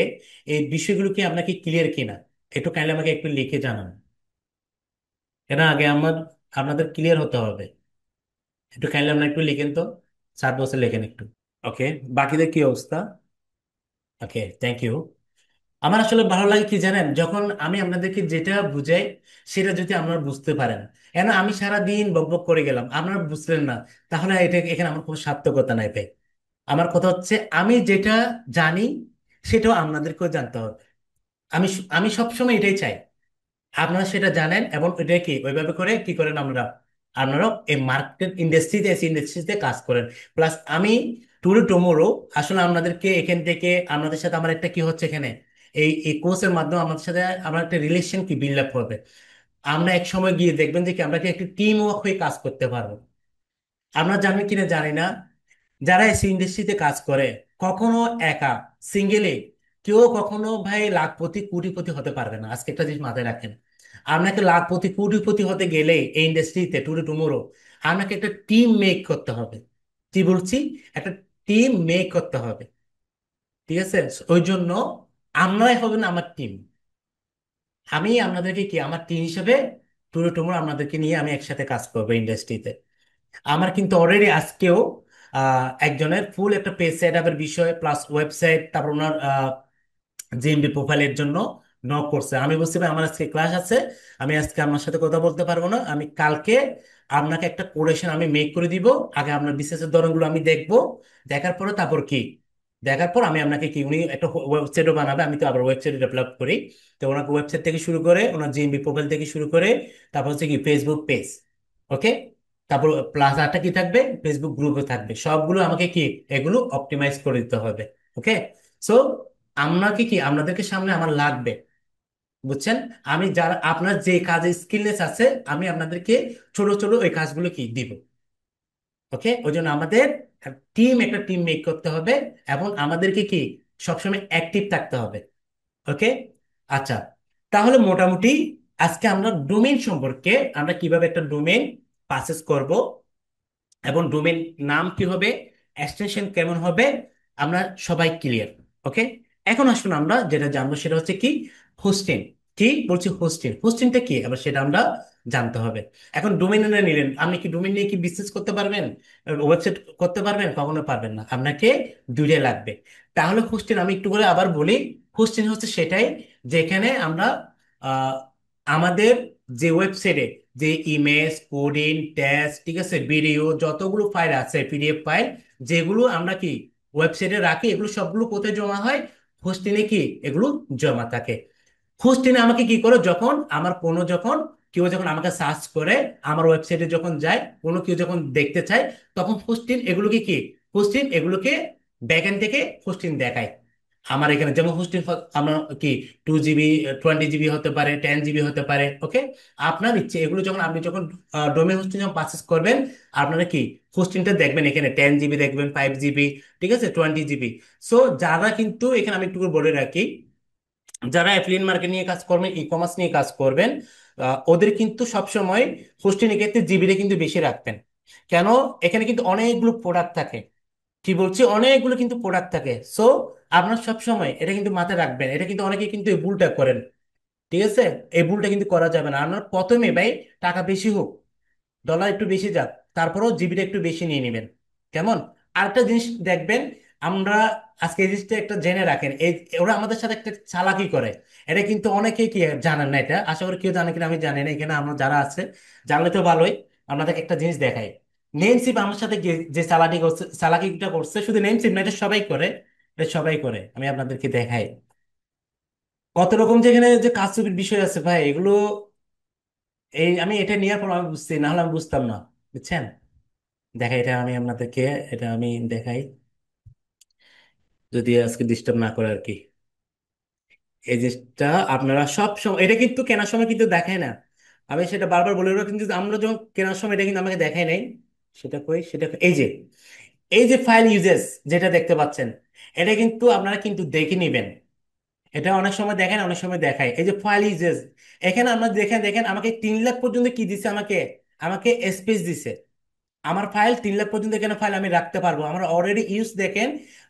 এই বিষয়গুলো কি আপনাকে ক্লিয়ার কিনা? একটু কাইন্ডলি আমাকে একটু লিখে জানান। এটা আগে আমার আপনাদের ক্লিয়ার হতে হবে। একটু কাইন্ডলি আপনারা একটু লিখেন তো, 7 বছর লেখেন একটু। ওকে। বাকিদের কি অবস্থা? ওকে, থ্যাংক ইউ। আমার আসলে ভালো লাগে কি জানেন, যখন আমি আপনাদেরকে যেটা বুঝাই সেটা যদি আপনারা বুঝতে পারেন। কেন আমি সারা দিন বকবক করে গেলাম, আপনারা বুঝলেন না, তাহলে এটা এখানে আমার কোনো সার্থকতা নাই ভাই। আমার কথা হচ্ছে আমি যেটা জানি সেটাও আপনাদেরকেও জানতে হবে। আমি সবসময় এটাই চাই আপনারা সেটা জানেন এবং এটা কি ওইভাবে করে কি করেন আমরা, আপনারাও এই মার্কেট ইন্ডাস্ট্রিতে এসে ইন্ডাস্ট্রিতে কাজ করেন। প্লাস আমি টুডে টুমোরো আসলে আপনাদেরকে এখান থেকে আপনাদের সাথে আমার একটা কি হচ্ছে এখানে এই কোর্সের মাধ্যমে আমাদের সাথে আমার একটা রিলেশন কি বিল্ড আপ হবে। আমরা এক সময় গিয়ে দেখবেন যে কি আমরা কি একটা টিম ওয়ার্ক হয়ে কাজ করতে পারবো। আমরা জানি কিনা জানি না, যারা এই ইন্ডাস্ট্রিতে কাজ করে কখনো একা সিঙ্গেলে কেউ কখনো ভাই লাখপতি কোটিপতি হতে পারবে না। আজকে একটা জিনিস মাথায় রাখেন, আপনাকে লাখপতি কোটিপতি হতে গেলে এই ইন্ডাস্ট্রিতে টুডে টুমোরো আপনাকে একটা টিম মেক করতে হবে। কি বলছি? একটা টিম মেক করতে হবে। ঠিক আছে, ওই জন্য আমরাই হবেন আমার টিম। আমি আপনাদেরকে কি আমার টিম হিসেবে টুডে টুমোরো আপনাদেরকে নিয়ে আমি একসাথে কাজ করবো ইন্ডাস্ট্রিতে। আমার কিন্তু অলরেডি আজকেও একজনের ফুল একটা পেজ সেট আপের বিষয় প্লাস ওয়েবসাইট, তারপর ওনার জিএমবি প্রোফাইলের জন্য নক করছে। আমি বুঝতে পারি আমার আজকে ক্লাস আছে, আমি আজকে আপনার সাথে কথা বলতে পারবো না। আমি কালকে আপনাকে একটা কোটেশন আমি মেক করে দিব। আগে আপনার বিসনেসের ধরনগুলো আমি দেখবো, দেখার পরে তারপর কি, দেখার পর আমি আপনাকে কি উনি একটা ওয়েবসাইটও বানাবে, আমি তো আবার ওয়েবসাইট ডেভেলপ করি। তো ওনাকে ওয়েবসাইট থেকে শুরু করে ওনার জিএমবি প্রোফাইল থেকে শুরু করে তারপর হচ্ছে কি ফেসবুক পেজ। ওকে। তারপর প্লাস আরটা কি থাকবে, ফেসবুক গ্রুপে থাকবে, সবগুলো আমাকে কি এগুলো অপটিমাইজ করে দিতে হবে। ওকে। সো আপনাকে কি আপনাদেরকে সামনে আমার লাগবে, বুঝছেন? আমি যারা আপনার যে কাজে স্কিলনেস আছে আমি আপনাদেরকে ছোট ছোট ওই কাজগুলো কি দিব। ওকে। ওই জন্য আমাদের একটা টিম মেক করতে হবে এবং আমাদেরকে কি সবসময় অ্যাক্টিভ থাকতে হবে। ওকে। আচ্ছা, তাহলে মোটামুটি আজকে আমরা ডোমেইন সম্পর্কে, আমরা কিভাবে একটা ডোমেইন পারচেজ করব এবং ডোমেন নাম কি হবে, এক্সটেনশন কেমন হবে, আমরা সবাই ক্লিয়ার। ওকে। এখন আসুন আমরা যেটা জানবো সেটা হচ্ছে কি হোস্টিং। কি বলছি, হোস্টিং, হোস্টিংটা কি আবার সেটা আমরা জানতে হবে। এখন ডোমেন নিলেন, আপনি কি ডোমেন নিয়ে কি বিজনেস করতে পারবেন, ওয়েবসাইট করতে পারবেন? কখনো পারবেন না, আপনাকে দুইটাই লাগবে। তাহলে হোস্টিং আমি একটু করে আবার বলি, হোস্টিং হচ্ছে সেটাই যেখানে আমরা আহ, আমাদের যে ওয়েবসাইটে যে ইমেজ কোডিং টেক্সট, ঠিক আছে, ভিডিও যতগুলো ফাইল আছে পিডিএফ ফাইল, যেগুলো আমরা কি ওয়েবসাইটে রাখি, এগুলো সবগুলো কোথায় জমা হয়? হোস্টিংয়ে কি এগুলো জমা থাকে। হোস্টিংয়ে আমাকে কি করে, যখন আমার কোনো যখন কেউ যখন আমাকে সার্চ করে, আমার ওয়েবসাইটে যখন যায়, কোনো কেউ যখন দেখতে চায়, তখন হোস্টিং এগুলোকে কি হোস্টিং এগুলোকে ব্যাকএন্ড থেকে হোস্টিং দেখায়। আমার এখানে যেমন হোস্টিং আমার কি 2 জিবি 20 জিবি হতে পারে, 10 জিবি হতে পারে। ওকে। আপনার ইচ্ছে এগুলো যখন আপনি যখন ডোমেন হোস্টিং যখন পারচেস করবেন, আপনারা কি হোস্টিংটা দেখবেন এখানে 10 জিবি দেখবেন, 5 জিবি, ঠিক আছে, 20 জিবি। সো যারা কিন্তু এখানে আমি একটু করে বলে রাখি, যারা অ্যাফিলিয়েট মার্কেট নিয়ে কাজ করবেন, ই কমার্স নিয়ে কাজ করবেন, ওদের কিন্তু সবসময় হোস্টিং এর ক্ষেত্রে জিবিটা কিন্তু বেশি রাখবেন। কেন? এখানে কিন্তু অনেকগুলো প্রোডাক্ট থাকে। কি বলছি, অনেকগুলো কিন্তু প্রোডাক্ট থাকে। সো আপনার সবসময় এটা কিন্তু মাথায় রাখবেন, এটা কিন্তু অনেকে কিন্তু এই ভুলটা করেন। ঠিক আছে, এই ভুলটা কিন্তু করা যাবে না। আপনার প্রথমে ভাই টাকা বেশি হোক, ডলার একটু বেশি যাক, তারপরেও জিবিটা একটু বেশি নিয়ে নেবেন। কেমন? আরেকটা জিনিস দেখবেন, আমরা আজকে এই জিনিসটা একটা জেনে রাখেন, এই ওরা আমাদের সাথে একটা চালাকি করে। এটা কিন্তু অনেকেই কি জানেন না, এটা আশা করি কেউ জানে কিনা আমি জানি না, এখানে আমরা যারা আছে জানলে তো ভালোই। আপনাদেরকে একটা জিনিস দেখাই, নেমসিপ আমার সাথে যে চালাকি করছে, চালাকিটা করছে, শুধু নেমসিপ না, এটা সবাই করে, এটা সবাই করে। আমি আপনাদেরকে দেখাই কত রকম যেখানে যে কারচুপির বিষয় আছে ভাই, এগুলো এই আমি এটা নেওয়ার পর আমি বুঝছি, না হলে আমি বুঝতাম না, বুঝছেন? দেখাই এটা আমি আপনাদেরকে, এটা আমি দেখাই, যদি আজকে ডিস্টার্ব না করে আর কি। এই জিনিসটা আপনারা সব সময়, এটা কিন্তু কেনার সময় কিন্তু দেখায় না, আমি সেটা বারবার বলে দেবো, কিন্তু আমরা যখন কেনার সময় এটা কিন্তু আমাকে দেখায় নাই। সেটা কই, সেটা এই যে, এই যে ফাইল ইউজেস যেটা দেখতে পাচ্ছেন, এটা কিন্তু আপনারা কিন্তু দেখে নিবেন। এটা অনেক সময় দেখেন, অনেক সময় দেখায়, এই যে ফাইল ইউজেস, এখানে আমরা দেখেন দেখেন আমাকে 3 লাখ পর্যন্ত কি দিছে, আমাকে আমাকে স্পেস দিছে। আমার ফাইল 3 লাখ পর্যন্ত এখানে ফাইল আমি রাখতে পারবো। আমার অলরেডি ইউজ দেখেন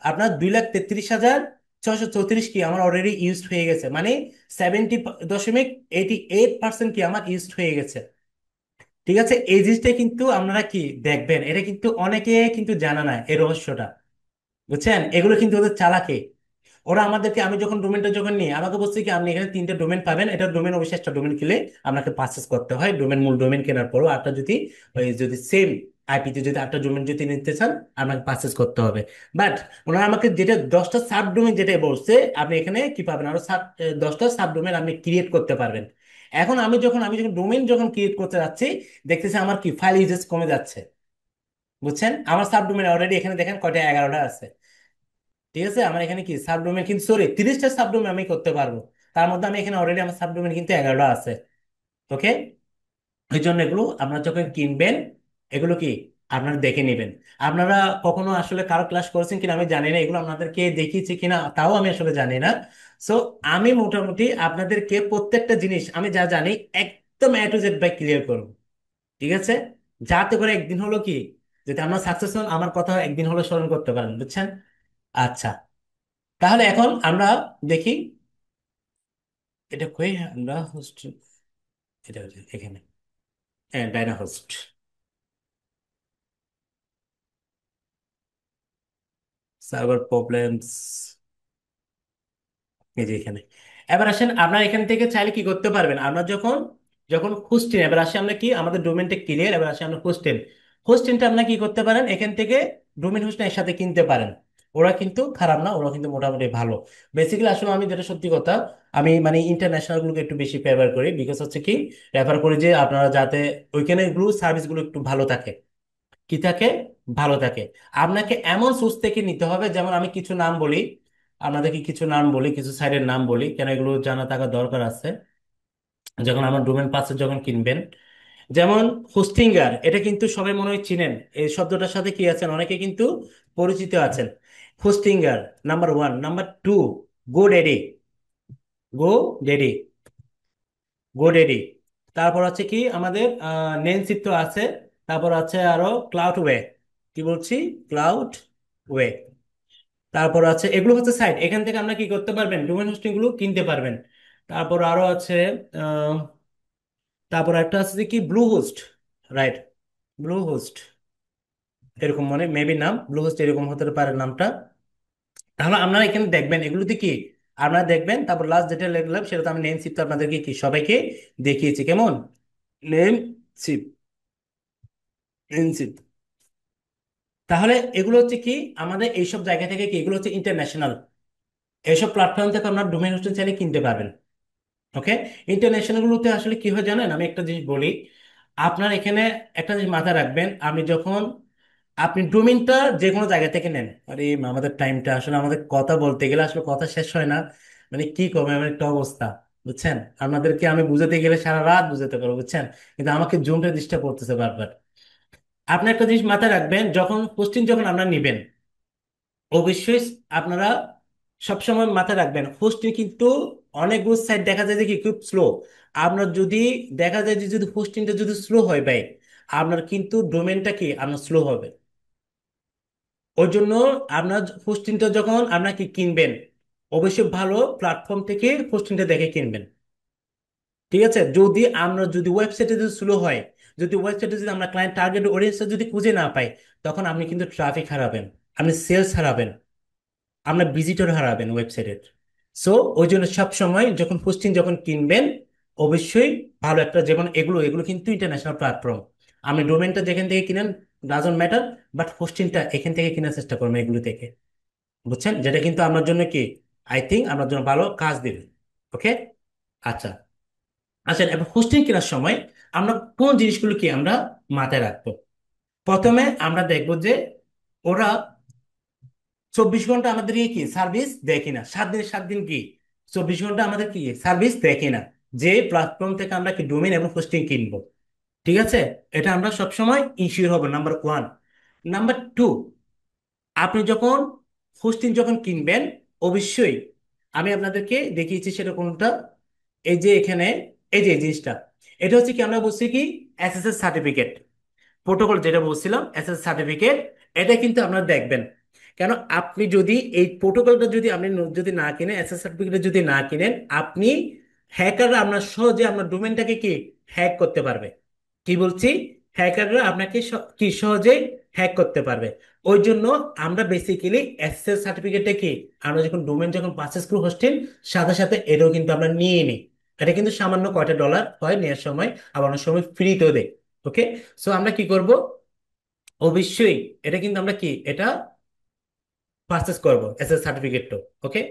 আপনার 2,33,634 কি আমার অলরেডি ইউজ হয়ে গেছে, মানে 70.88% কি আমার ইউজ হয়ে গেছে। ঠিক আছে, এই জিনিসটা কিন্তু আপনারা কি দেখবেন, এটা কিন্তু অনেকে কিন্তু জানা না এই রহস্যটা, বুঝছেন? এগুলো কিন্তু ওদের চালাকে। ওরা আমাদেরকে, আমি যখন ডোমেনটা যখন নিই, আমাকে বলছে কি আপনি এখানে 3টে ডোমেন পাবেন, এটা ডোমেন অবশ্যই একটা ডোমেন কিনলে আপনাকে পারচেস করতে হয়, ডোমেন মূল ডোমেন কেনার পরও আটটা যদি ওই যদি সেম আইপিতে যদি আটটা ডোমেন যদি নিতে চান আপনাকে পারচেস করতে হবে। বাট ওনারা আমাকে যেটা 10টা সাব ডোমেন যেটা বলছে, আপনি এখানে কি পাবেন, আরো 10টা সাব ডোমেন আপনি ক্রিয়েট করতে পারবেন। এখন আমি যখন ডোমেন যখন ক্রিয়েট করতে যাচ্ছি, দেখতেছি আমার কি ফাইল ইউজেস কমে যাচ্ছে। বুঝছেন, আমার সাব ডোমেন অলরেডি এখানে দেখেন কয়টা, 11টা আছে। ঠিক আছে, আমার এখানে কি সাবডোমেন কিন্তু, সরি, 30টা সাবডোমেন আমি করতে পারবো। তার মধ্যে আমি এখানে অলরেডি আমার সাবডোমেন কিন্তু 11টা আছে। ওকে, এই জন্য এগুলো আপনারা যখন কিনবেন, এগুলো কি আপনারা দেখে নেবেন। আপনারা কখনো আসলে কারো ক্লাস করেছেন কিনা আমি জানি না, এগুলো আপনাদেরকে দেখিয়েছি কিনা তাও আমি আসলে জানি না। সো আমি মোটামুটি আপনাদেরকে প্রত্যেকটা জিনিস আমি যা জানি একদম এ টু জেড বাই ক্লিয়ার করবো। ঠিক আছে, যাতে করে একদিন হলো কি, যদি আমরা সাকসেস হন আমার কথা একদিন হলো স্মরণ করতে পারেন, বুঝছেন? আচ্ছা, তাহলে এখন আমরা দেখি, এটা কই আমরা হোস্ট, এটা হচ্ছে এখানে, হ্যাঁ ডাইনা হোস্ট, সার্ভার প্রবলেমস, এই যে এখানে। এবার আসেন, আপনার এখান থেকে চাইলে কি করতে পারবেন, আমরা যখন যখন হোস্টেন, এবার আসে আমরা কি আমাদের ডোমেনটা ক্লিয়ার, এবার আসে আমরা হোস্টেন। হোস্টেনটা আপনার কি করতে পারেন, এখান থেকে ডোমেন হোস্টেন একসাথে কিনতে পারেন। ওরা কিন্তু খারাপ না, ওরা কিন্তু মোটামুটি ভালো। বেসিক্যালি আসলে আমি যেটা সত্যি কথা, আমি মানে ইন্টারন্যাশনাল গুলোকে একটু বেশি ফেভার করি, বিকজ হচ্ছে কি, রেফার করি যে আপনারা যাতে ওইখানে গুলো সার্ভিস গুলো একটু ভালো থাকে, কি থাকে, ভালো থাকে। আপনাকে এমন সোর্স থেকে নিতে হবে, যেমন আমি কিছু নাম বলি, আপনাদেরকে কিছু নাম বলি, কিছু সাইটের নাম বলি, কেন এগুলো জানা থাকা দরকার আছে যখন আমার ডোমেন পাসে যখন কিনবেন। যেমন হোস্টিঙ্গার, এটা কিন্তু সবাই মনে হয় চিনেন, এই শব্দটার সাথে কি আছেন, অনেকে কিন্তু পরিচিত আছেন। হোস্টিঙ্গার নাম্বার 1, নাম্বার 2 গোডেডি, গো ডেডি, গোডেডি। তারপর আছে কি আমাদের নেনসিপ তো আছে, তারপর আছে আরো ক্লাউড ওয়ে, কি বলছি, ক্লাউড ওয়ে। তারপর আছে, এগুলো হচ্ছে সাইট, এখান থেকে আমরা কি করতে পারবেন, ডোমেন হোস্টিং গুলো কিনতে পারবেন। তারপর আরো আছে আহ, তারপর একটা আছে যে কি blue host, right, blue host, এরকম মানে মেবি নাম ব্লু হোস্ট এরকম হতে পারে নামটা। তাহলে আপনারা এখানে দেখবেন এগুলোতে কি আপনারা দেখবেন। তারপর লাস্ট যেটা লিখলাম সেটা তো আমি নেম শিপ আপনাদেরকে কি সবাইকে দেখিয়েছি, কেমন নেম শিপ, নেম শিপ। তাহলে এগুলো হচ্ছে কি আমাদের এইসব জায়গা থেকে কি, এগুলো হচ্ছে ইন্টারন্যাশনাল, এইসব প্ল্যাটফর্ম থেকে আপনার ডোমেন হোস্টিং চাইলে কিনতে পারবেন। ওকে, ইন্টারন্যাশনাল গুলোতে আসলে কি হয় জানেন, আমি একটা জিনিস বলি, আপনার এখানে একটা জিনিস মাথায় রাখবেন, আমি যখন আপনি ডোমেনটা যে কোনো জায়গা থেকে নেন, আরে আমাদের টাইমটা আসলে, আমাদের কথা বলতে গেলে আসলে কথা শেষ হয় না, মানে কি করবো এমন একটা অবস্থা, বুঝছেন? আপনাদেরকে আমি বুঝাতে গেলে সারা রাত বুঝাতে পারবো, বুঝছেন, কিন্তু আমাকে জুমটা ডিস্টার্ব করতেছে বারবার। আপনি একটা জিনিস মাথায় রাখবেন, যখন কোশ্চিন যখন আমরা নিবেন, অবশ্যই আপনারা সবসময় মাথায় রাখবেন, হোস্টিং কিন্তু অনেকগুলো সাইট দেখা যায় যে কি খুব স্লো। আপনার যদি দেখা যায় যে যদি হোস্টিংটা যদি স্লো হয় ভাই, আপনার কিন্তু ডোমেনটা কি আপনার স্লো হবে। ওই জন্য আপনার হোস্টিংটা যখন আপনার কি কিনবেন, অবশ্যই ভালো প্ল্যাটফর্ম থেকে হোস্টিংটা দেখে কিনবেন। ঠিক আছে, যদি আমরা যদি ওয়েবসাইটে যদি স্লো হয়, যদি ওয়েবসাইটে যদি আমরা ক্লায়েন্ট টার্গেট অডিয়েন্সটা যদি খুঁজে না পাই, তখন আপনি কিন্তু ট্রাফিক হারাবেন, আপনি সেলস হারাবেন, আপনার ভিজিটর হারাবেন ওয়েবসাইটের। সো ওই জন্য সব সময় যখন হোস্টিং যখন কিনবেন, অবশ্যই ভালো একটা, যেমন এগুলো এগুলো কিন্তু ইন্টারন্যাশনাল প্ল্যাটফর্ম, আপনি ডোমেনটা যেখান থেকে কিনেন ডাজন্ট ম্যাটার, বাট হোস্টিংটা এখান থেকে কেনার চেষ্টা করবেন এগুলো থেকে, বুঝছেন? যেটা কিন্তু আপনার জন্য কি, আই থিঙ্ক আপনার জন্য ভালো কাজ দেবে। ওকে, আচ্ছা। আচ্ছা, এবার হোস্টিং কেনার সময় আমরা কোন জিনিসগুলো কি আমরা মাথায় রাখবো? প্রথমে আমরা দেখব যে ওরা 24 ঘন্টা আমাদেরকে কি সার্ভিস দেয় কিনা, 7 দিন 7 দিন কি 24 ঘন্টা আমাদের কি সার্ভিস দেয় কিনা, যে প্ল্যাটফর্ম থেকে আমরা কি ডোমেইন এবং হোস্টিং কিনবো। ঠিক আছে, এটা আমরা সবসময় ইনশিওর হব, নাম্বার 1। নাম্বার 2, আপনি যখন হোস্টিং যখন কিনবেন, অবশ্যই আমি আপনাদেরকে দেখিয়েছি সেটা কোনটা, এই যে এখানে, এই যে এই জিনিসটা, এটা হচ্ছে কি আমরা বলছি কি এসএসএল সার্টিফিকেট, প্রোটোকল যেটা বলছিলাম এসএসএল সার্টিফিকেট। এটা কিন্তু আপনারা দেখবেন, কেন আপনি যদি এই প্রোটোকলটা যদি আপনি যদি না কিনেন, এসএসএল সার্টিফিকেট যদি না কিনেন, আপনি হ্যাকাররা আপনার সহজে আপনার ডোমেনটাকে কি হ্যাক করতে পারবে। কি বলছি, হ্যাকাররা আপনাকে কি সহজেই হ্যাক করতে পারবে। ওই জন্য আমরা বেসিক্যালি এসএসএল সার্টিফিকেটে কি, আমরা যখন ডোমেন যখন পারচেস করি হোস্টেল, সাথে সাথে এটাও কিন্তু আমরা নিয়ে নিই। এটা কিন্তু সামান্য কয়টা ডলার হয় নেওয়ার সময়, আবার অনেক সময় ফ্রিতেও দেয়। ওকে, সো আমরা কি করব, অবশ্যই এটা কিন্তু আমরা কি এটা পারচেস করব এসএস সার্টিফিকেটটা। ওকে,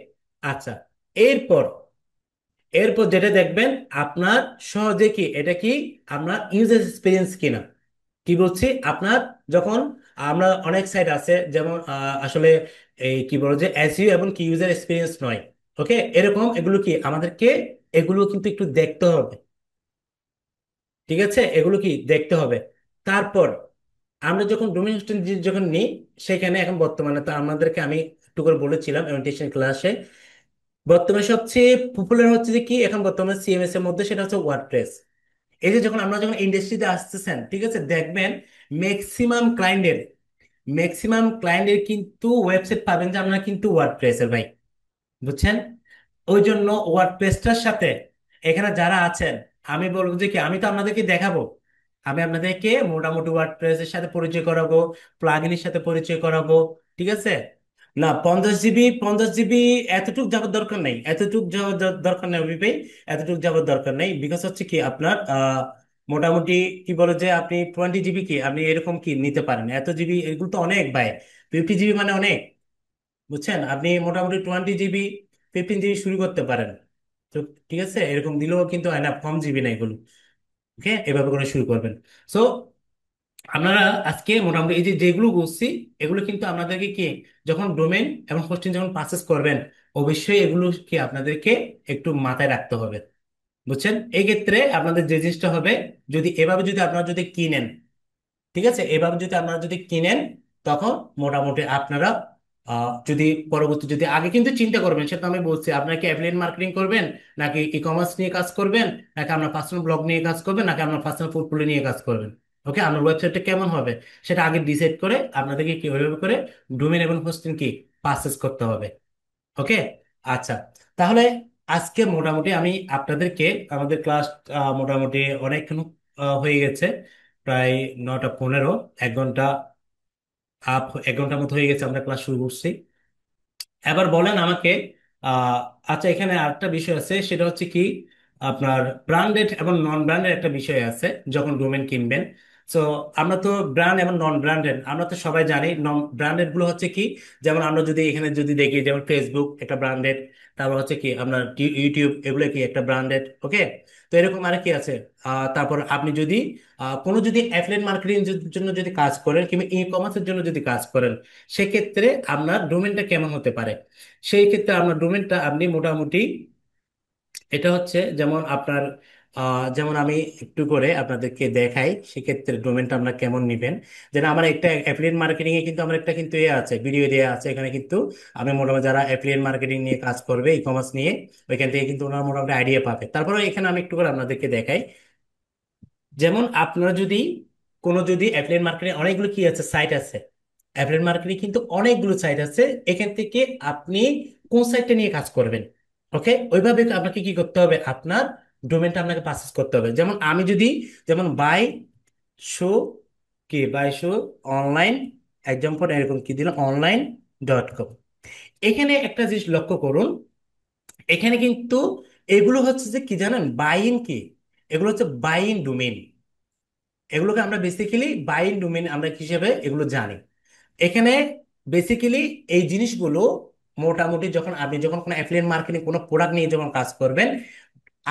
আচ্ছা, এরপর এরপর যেটা দেখবেন আপনার সহজে কি এটা কি আপনার ইউজার এক্সপিরিয়েন্স কিনা। কি বলছি, আপনার যখন আমরা অনেক সাইট আছে যেমন আসলে এই কি বলবো যে এসইও এবং কি ইউজার এক্সপিরিয়েন্স নয়। ওকে, এরকম এগুলো কি আমাদেরকে এগুলো কিন্তু একটু দেখতে হবে। ঠিক আছে, এগুলো কি দেখতে হবে। তারপর আমরা যখন ডোমেইন হোস্টিং যখন নিই, সেখানে এখন বর্তমানে তো আমাদেরকে আমি একটু করে বলেছিলাম ওরিয়েন্টেশন ক্লাসে, বর্তমানে সবচেয়ে পপুলার হচ্ছে যে কি এখন বর্তমানে সিএমএস এর মধ্যে, সেটা হচ্ছে ওয়ার্ডপ্রেস। এই যে যখন আমরা যখন ইন্ডাস্ট্রিতে আসতেছেন, ঠিক আছে, দেখবেন ম্যাক্সিমাম ক্লায়েন্টের ম্যাক্সিমাম ক্লায়েন্টের কিন্তু ওয়েবসাইট পাবেন যে আমরা কিন্তু ওয়ার্ডপ্রেসের ভাই, বুঝছেন। ওই জন্য ওয়ার্ডপ্রেসটার সাথে এখানে যারা আছেন, আমি বলবো যে কি আমি তো আপনাদেরকে দেখাবো, আমি আপনাদেরকে মোটামুটি ওয়ার্ডপ্রেসের সাথে পরিচয় করাবো, প্লাগইনের সাথে পরিচয় করাবো। ঠিক আছে, না 50 জিবি 50 জিবি এতটুক যাবার দরকার নেই, এতটুক যাওয়ার দরকার নেই অভি ভাই, এতটুক যাবার দরকার নেই। বিকজ হচ্ছে কি আপনার মোটামুটি কি বলে যে আপনি 20 জিবি কি আপনি এরকম কি নিতে পারেন, এত জিবি এগুলো তো অনেক ভাই, 50 জিবি মানে অনেক, বুঝছেন। আপনি মোটামুটি 20 জিবি 15 জিবি শুরু করতে পারেন। তো ঠিক আছে, এরকম দিলেও কিন্তু হয় না, কম জিবি না এগুলো। ওকে, এভাবে করে শুরু করবেন। সো আপনারা আজকে মোটামুটি এই যে যেগুলো বলছি, এগুলো কিন্তু আপনাদেরকে কি যখন ডোমেন এবং হোস্টিং যখন পারচেস করবেন, অবশ্যই এগুলো কি আপনাদেরকে একটু মাথায় রাখতে হবে, বুঝছেন। এই ক্ষেত্রে আপনাদের যে জিনিসটা হবে, যদি এভাবে যদি আপনারা যদি কিনেন, ঠিক আছে, এভাবে যদি আপনারা যদি কিনেন, তখন মোটামুটি আপনারা যদি পরবর্তী যদি আগে কিন্তু চিন্তা করবেন, সেটা আমি বলছি, আপনারা কি অ্যাফিলিয়েট মার্কেটিং করবেন, নাকি ই কমার্স নিয়ে কাজ করবেন, নাকি আপনার পার্সোনাল ব্লগ নিয়ে কাজ করবেন, নাকি আপনার পার্সোনাল পোর্টফোলিও নিয়ে কাজ করবেন। ওকে, আপনার ওয়েবসাইটটা কেমন হবে সেটা আগে ডিসাইড করে আপনাদেরকে কি ওইভাবে করে ডোমেইন এবং হোস্টিং কি পারচেস করতে হবে। ওকে, আচ্ছা, তাহলে আজকে মোটামুটি আমি আপনাদেরকে আমাদের ক্লাস মোটামুটি অনেকক্ষণ হয়ে গেছে, প্রায় 9টা 15, 1 ঘন্টা 1 ঘন্টার মতো হয়ে গেছে আমরা ক্লাস শুরু করছি। এবার বলেন আমাকে, আহ আচ্ছা, এখানে আরেকটা বিষয় আছে, সেটা হচ্ছে কি আপনার ব্র্যান্ডেড এবং নন ব্র্যান্ডেড একটা বিষয় আছে যখন ডোমেন কিনবেন। তো আমরা তো ব্র্যান্ড এবং নন ব্র্যান্ডেড আমরা তো সবাই জানি। নন ব্র্যান্ডেড গুলো হচ্ছে কি, যেমন আমরা যদি এখানে যদি দেখি, যেমন ফেসবুক একটা ব্র্যান্ডেড, তারপর হচ্ছে কি আপনার ইউটিউব, এগুলো কি একটা ব্র্যান্ডেড। ওকে, তো এরকম আর কি আছে। তারপর আপনি যদি কোনো যদি অ্যাফিলিয়েট মার্কেটিং জন্য যদি কাজ করেন, কিংবা ই কমার্সের জন্য যদি কাজ করেন, সেক্ষেত্রে আপনার ডোমেনটা কেমন হতে পারে। সেই ক্ষেত্রে আপনার ডোমেনটা আপনি মোটামুটি, এটা হচ্ছে যেমন আপনার যেমন আমি একটু করে আপনাদেরকে দেখাই, সেক্ষেত্রে ডোমেনটা আপনার কেমন নিবেন। যেন আমার একটা অ্যাফিলিয়েট মার্কেটিং এ কিন্তু আমার একটা কিন্তু এ আছে, ভিডিও দেওয়া আছে এখানে কিন্তু। আমি মোটামুটি যারা অ্যাফিলিয়েট মার্কেটিং নিয়ে কাজ করবে, ই কমার্স নিয়ে, ওইখান থেকে কিন্তু ওনারা মোটামুটি আইডিয়া পাবে। তারপরে এখানে আমি একটু করে আপনাদেরকে দেখাই, যেমন আপনারা যদি কোনো যদি অ্যাফিলিয়েট মার্কেটিং অনেকগুলো কি আছে সাইট আছে, অ্যাফিলিয়েট মার্কেটিং কিন্তু অনেকগুলো সাইট আছে, এখান থেকে আপনি কোন সাইটটা নিয়ে কাজ করবেন। ওকে, ওইভাবে আপনাকে কি করতে হবে, আপনার ডোমেনটা আপনাকে পারচেস করতে হবে। যেমন আমি যদি, যেমন show by show online, example এরকম কি দিলাম online.com। এখানে একটা জিনিস লক্ষ্য করুন, এখানে কিন্তু এগুলো হচ্ছে যে কি জানেন, বাইন কি, এগুলো হচ্ছে বাইন ডোমেইন। এগুলোকে আমরা বেসিক্যালি বাইন ডোমেইন আমরা কি হিসেবে এগুলো জানি। এখানে বেসিক্যালি এই জিনিসগুলো মোটামুটি যখন আপনি যখন কোনো অ্যাফিলিয়েট মার্কেটিং কোনো প্রোডাক্ট নিয়ে যখন কাজ করবেন,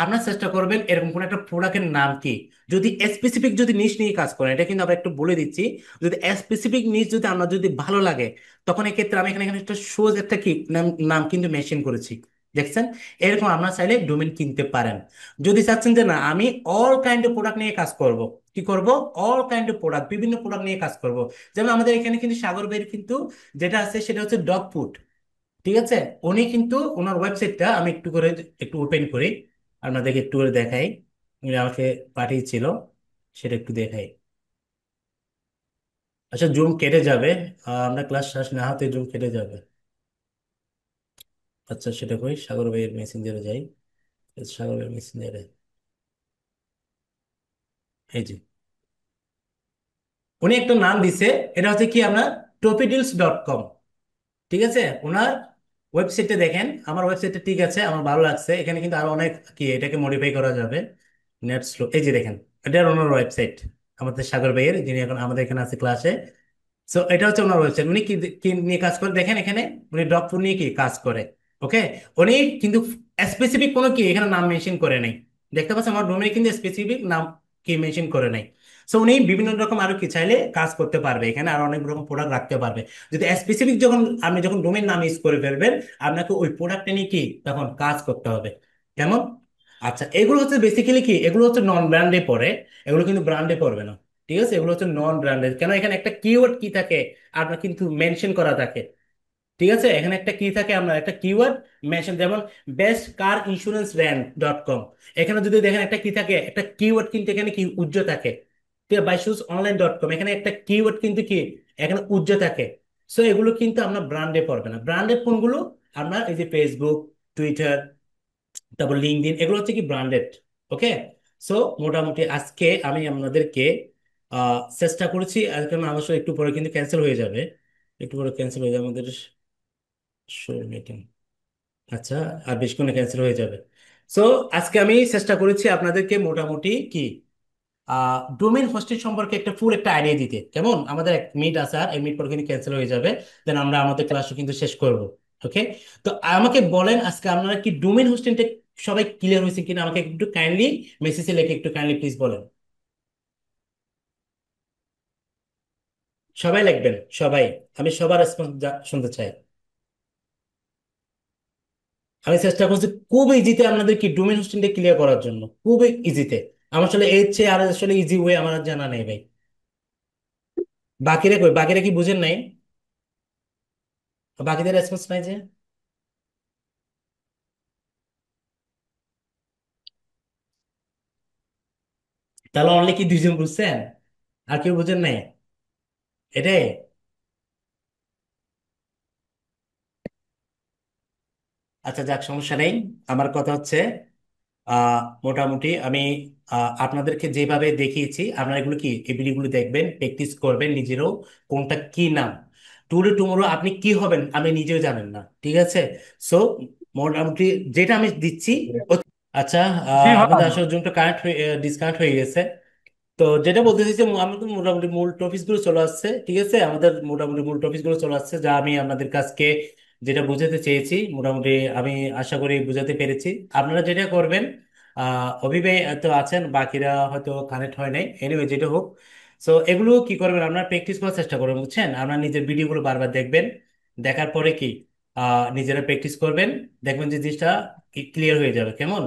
আপনার চেষ্টা করবেন এরকম কোন একটা প্রোডাক্টের নাম কি, যদি স্পেসিফিক যদি নিশ নিয়ে কাজ করেন, এটা কিন্তু আমরা একটু বলে দিচ্ছি। যদি স্পেসিফিক নিশ যদি আমরা যদি ভালো লাগে, তখন এক্ষেত্রে আমি এখানে এখানে একটা সোজ একটা কি নাম নাম কিন্তু মেনশন করেছি, দেখছেন? এরকম আপনার চাইলে ডোমেন কিনতে পারেন। যদি চাচ্ছেন যে না আমি অল কাইন্ড অফ প্রোডাক্ট নিয়ে কাজ করব, কি করব? অল কাইন্ড অফ প্রোডাক্ট, বিভিন্ন প্রোডাক্ট নিয়ে কাজ করব। যেমন আমাদের এখানে কিন্তু সাগর ভাইয়ের কিন্তু যেটা আছে সেটা হচ্ছে ডগ ফুড, ঠিক আছে? উনি কিন্তু ওনার ওয়েবসাইটটা আমি একটু করে একটু ওপেন করি, আপনাদেরকে একটু করে দেখাই। উনি আমাকে পাঠিয়েছিল, সেটা একটু দেখাই। আচ্ছা, জুম কেটে যাবে, আমরা ক্লাস শেষ না হতে জুম কেটে যাবে। আচ্ছা, সেটা কই, সাগর ভাইয়ের মেসেঞ্জারে যাই। সাগর ভাইয়ের মেসেঞ্জারে, এই যে উনি একটা নাম দিছে, এটা হচ্ছে কি আপনার topideals.com, ঠিক আছে? ওনার ওয়েবসাইটে দেখেন, আমার ওয়েবসাইটে ঠিক আছে, আমার ভালো লাগছে। এখানে কিন্তু আরো অনেক কি এটাকে মডিফাই করা যাবে। নেট স্লো, এই যে দেখেন, এটা ওনার ওয়েবসাইট, আমাদের সাগর ভাইয়ের, যিনি এখন আমাদের এখানে আছে ক্লাসে। সো এটা হচ্ছে ওনার ওয়েবসাইট। উনি কি কি নিয়ে কাজ করে দেখেন এখানে, উনি ডগ ফুড নিয়ে কি কাজ করে। ওকে, উনি কিন্তু স্পেসিফিক কোনো কি এখানে নাম মেনশন করে নাই, দেখতে পাচ্ছেন আমার ডোমেইনে কিন্তু স্পেসিফিক নাম কি মেনশন করে নাই। সো উনি বিভিন্ন রকম আরো কি চাইলে কাজ করতে পারবে, এখানে আর অনেক রকম প্রোডাক্ট রাখতে পারবে। যদি স্পেসিফিক যখন আপনি যখন ডোমেইন নাম ইউজ করে ফেলবেন, আপনাকে ওই প্রোডাক্টটা নিয়ে কি তখন কাজ করতে হবে, কেমন? আচ্ছা, এগুলো হচ্ছে বেসিক্যালি কি, এগুলো হচ্ছে নন ব্র্যান্ডে পড়ে, এগুলো কিন্তু ব্র্যান্ডে পড়বে না, ঠিক আছে? এগুলো হচ্ছে নন ব্র্যান্ডেড, কেন এখানে একটা কিওয়ার্ড কি থাকে আপনার কিন্তু মেনশন করা থাকে, ঠিক আছে? এখানে একটা কি থাকে, আমরা একটা কিওয়ার্ড মেনশন, যেমন বেস্ট কার ইন্স্যুরেন্স ব্র্যান্ড.com, এখানে যদি দেখেন একটা কি থাকে, একটা কিওয়ার্ড কিন্তু এখানে কি উজ্জ্ব থাকে। ঠিক আছে, বাইশুজঅনলাইন.com, এখানে একটা কিওয়ার্ড কিন্তু কি এখানে উজ্জ্ব থাকে। সো এগুলো কিন্তু আমরা ব্র্যান্ডে পড়বে না। ব্র্যান্ডেড কোনগুলো? আমরা এই যে ফেসবুক, টুইটার, তারপর লিঙ্কডইন, এগুলো হচ্ছে কি ব্র্যান্ডেড। ওকে, সো মোটামুটি আজকে আমি আপনাদেরকে চেষ্টা করেছি, আজকে আমি অবশ্যই একটু পরে কিন্তু ক্যান্সেল হয়ে যাবে, একটু পরে ক্যান্সেল হয়ে যাবে আমাদের মিটিং। আচ্ছা, আর বেশিক্ষণে ক্যান্সেল হয়ে যাবে। সো আজকে আমি চেষ্টা করেছি আপনাদেরকে মোটামুটি কি ডোমেইন হোস্টিং সম্পর্কে একটা ফুল একটা আইডিয়া দিতে, কেমন? আমাদের এক মিনিট আছে, আর এক মিনিট পর কিন্তু ক্যান্সেল হয়ে যাবে, দেন আমরা আমাদের ক্লাসও কিন্তু শেষ করব। ওকে, তো আমাকে বলেন আজকে আপনারা কি ডোমেইন হোস্টিংটা সবাই ক্লিয়ার হয়েছে কিনা, আমাকে একটু কাইন্ডলি মেসেজে লিখে একটু কাইন্ডলি প্লিজ বলেন। সবাই লিখবেন, সবাই, আমি সবার রেসপন্স শুনতে চাই। আমি চেষ্টা করছি খুব ইজিতে আপনাদের কি ডোমেইন হোস্টিংটা ক্লিয়ার করার জন্য, খুব ইজিতে। আমার আসলে এর চেয়ে আর আসলে ইজি ওয়ে আমার আর জানা নেই ভাই। বাকিরা কই, বাকিরা কি বুঝেন নাই? বাকিদের রেসপন্স নাই যে, তাহলে অনলি কি দুইজন বুঝছেন, আর কেউ বুঝেন নাই? এটাই। আচ্ছা, যাক, সমস্যা নেই। আমার কথা হচ্ছে মোটামুটি আমি আপনাদেরকে যেভাবে দেখিয়েছি, আপনারা এগুলো কি এগুলো দেখবেন, প্র্যাকটিস করবেন নিজেরও, কোনটা কি নাম। টুডে টুমোরো আপনি কি হবেন আপনি নিজেও জানেন না, ঠিক আছে? সো মোটামুটি যেটা আমি দিচ্ছি আচ্ছা, জি আপনাদের ভাই। আসলে জুমটা কানেক্ট হয়ে ডিসকানেক্ট হয়ে গেছে। তো যেটা বলতে চাইছি যে আমাদের মোটামুটি মূল টপিক গুলো চলে আসছে, ঠিক আছে? আমাদের মোটামুটি মূল টপিক গুলো চলে আসছে, যা আমি আপনাদের কাছকে যেটা বুঝাতে চেয়েছি মোটামুটি আমি আশা করি বুঝাতে পেরেছি। আপনারা যেটা করবেন, অভিভাবক তো আছেন, বাকিরা হয়তো কানেক্ট হয় নাই, এনিওয়ে যেটা হোক। সো এগুলো কি করবেন, আপনারা প্র্যাকটিস করার চেষ্টা করবেন, বুঝছেন? আপনারা নিজের ভিডিওগুলো বারবার দেখবেন, দেখার পরে কি নিজেরা প্র্যাকটিস করবেন, দেখবেন যে জিনিসটা ক্লিয়ার হয়ে যাবে, কেমন?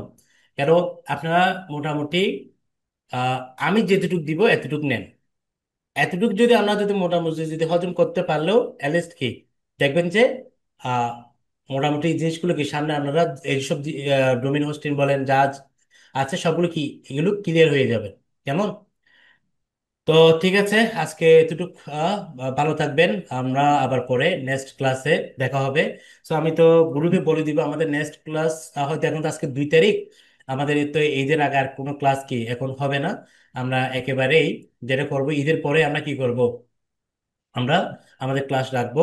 কেন আপনারা মোটামুটি আহ, আমি যেটুকু দিব এতটুকু নেন, এতটুকু যদি আমরা যদি মোটামুটি যদি হজম করতে পারলেও অ্যাটলিস্ট কি দেখবেন যে আহ, মোটামুটি এই জিনিসগুলো কি সামনে আপনারা এইসব ডোমেইন হোস্টিং বলেন যা আছে সবগুলো কি এগুলো ক্লিয়ার হয়ে যাবে, কেমন? তো ঠিক আছে, আজকে এতটুক, ভালো থাকবেন। আমরা আবার পরে নেক্সট ক্লাসে দেখা হবে। সো আমি তো গ্রুপে বলে দিব আমাদের নেক্সট ক্লাস হয়তো, এখন তো আজকে 2 তারিখ, আমাদের তো ঈদের আগে আর কোনো ক্লাস কি এখন হবে না। আমরা একেবারেই যেটা করব, ঈদের পরে আমরা কি করব, আমরা আমাদের ক্লাস রাখবো।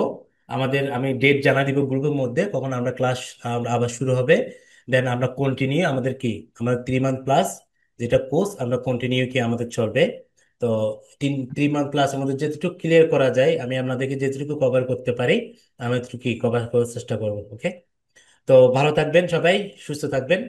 আমি ডেট জানা দিব গ্রুপের মধ্যে কখন আমরা ক্লাস আবার শুরু হবে। দেন আমরা কন্টিনিউ আমাদের কি আমাদের 3 মান্থ প্লাস যেটা কোর্স আমরা কন্টিনিউ কি আমাদের চলবে। তো 3 মান্থ প্লাস আমাদের যেটুকু ক্লিয়ার করা যায়, আমি আপনাদেরকে যেটুকু কভার করতে পারি আমি এতটুকু কভার করার চেষ্টা করবো। ওকে, তো ভালো থাকবেন সবাই, সুস্থ থাকবেন।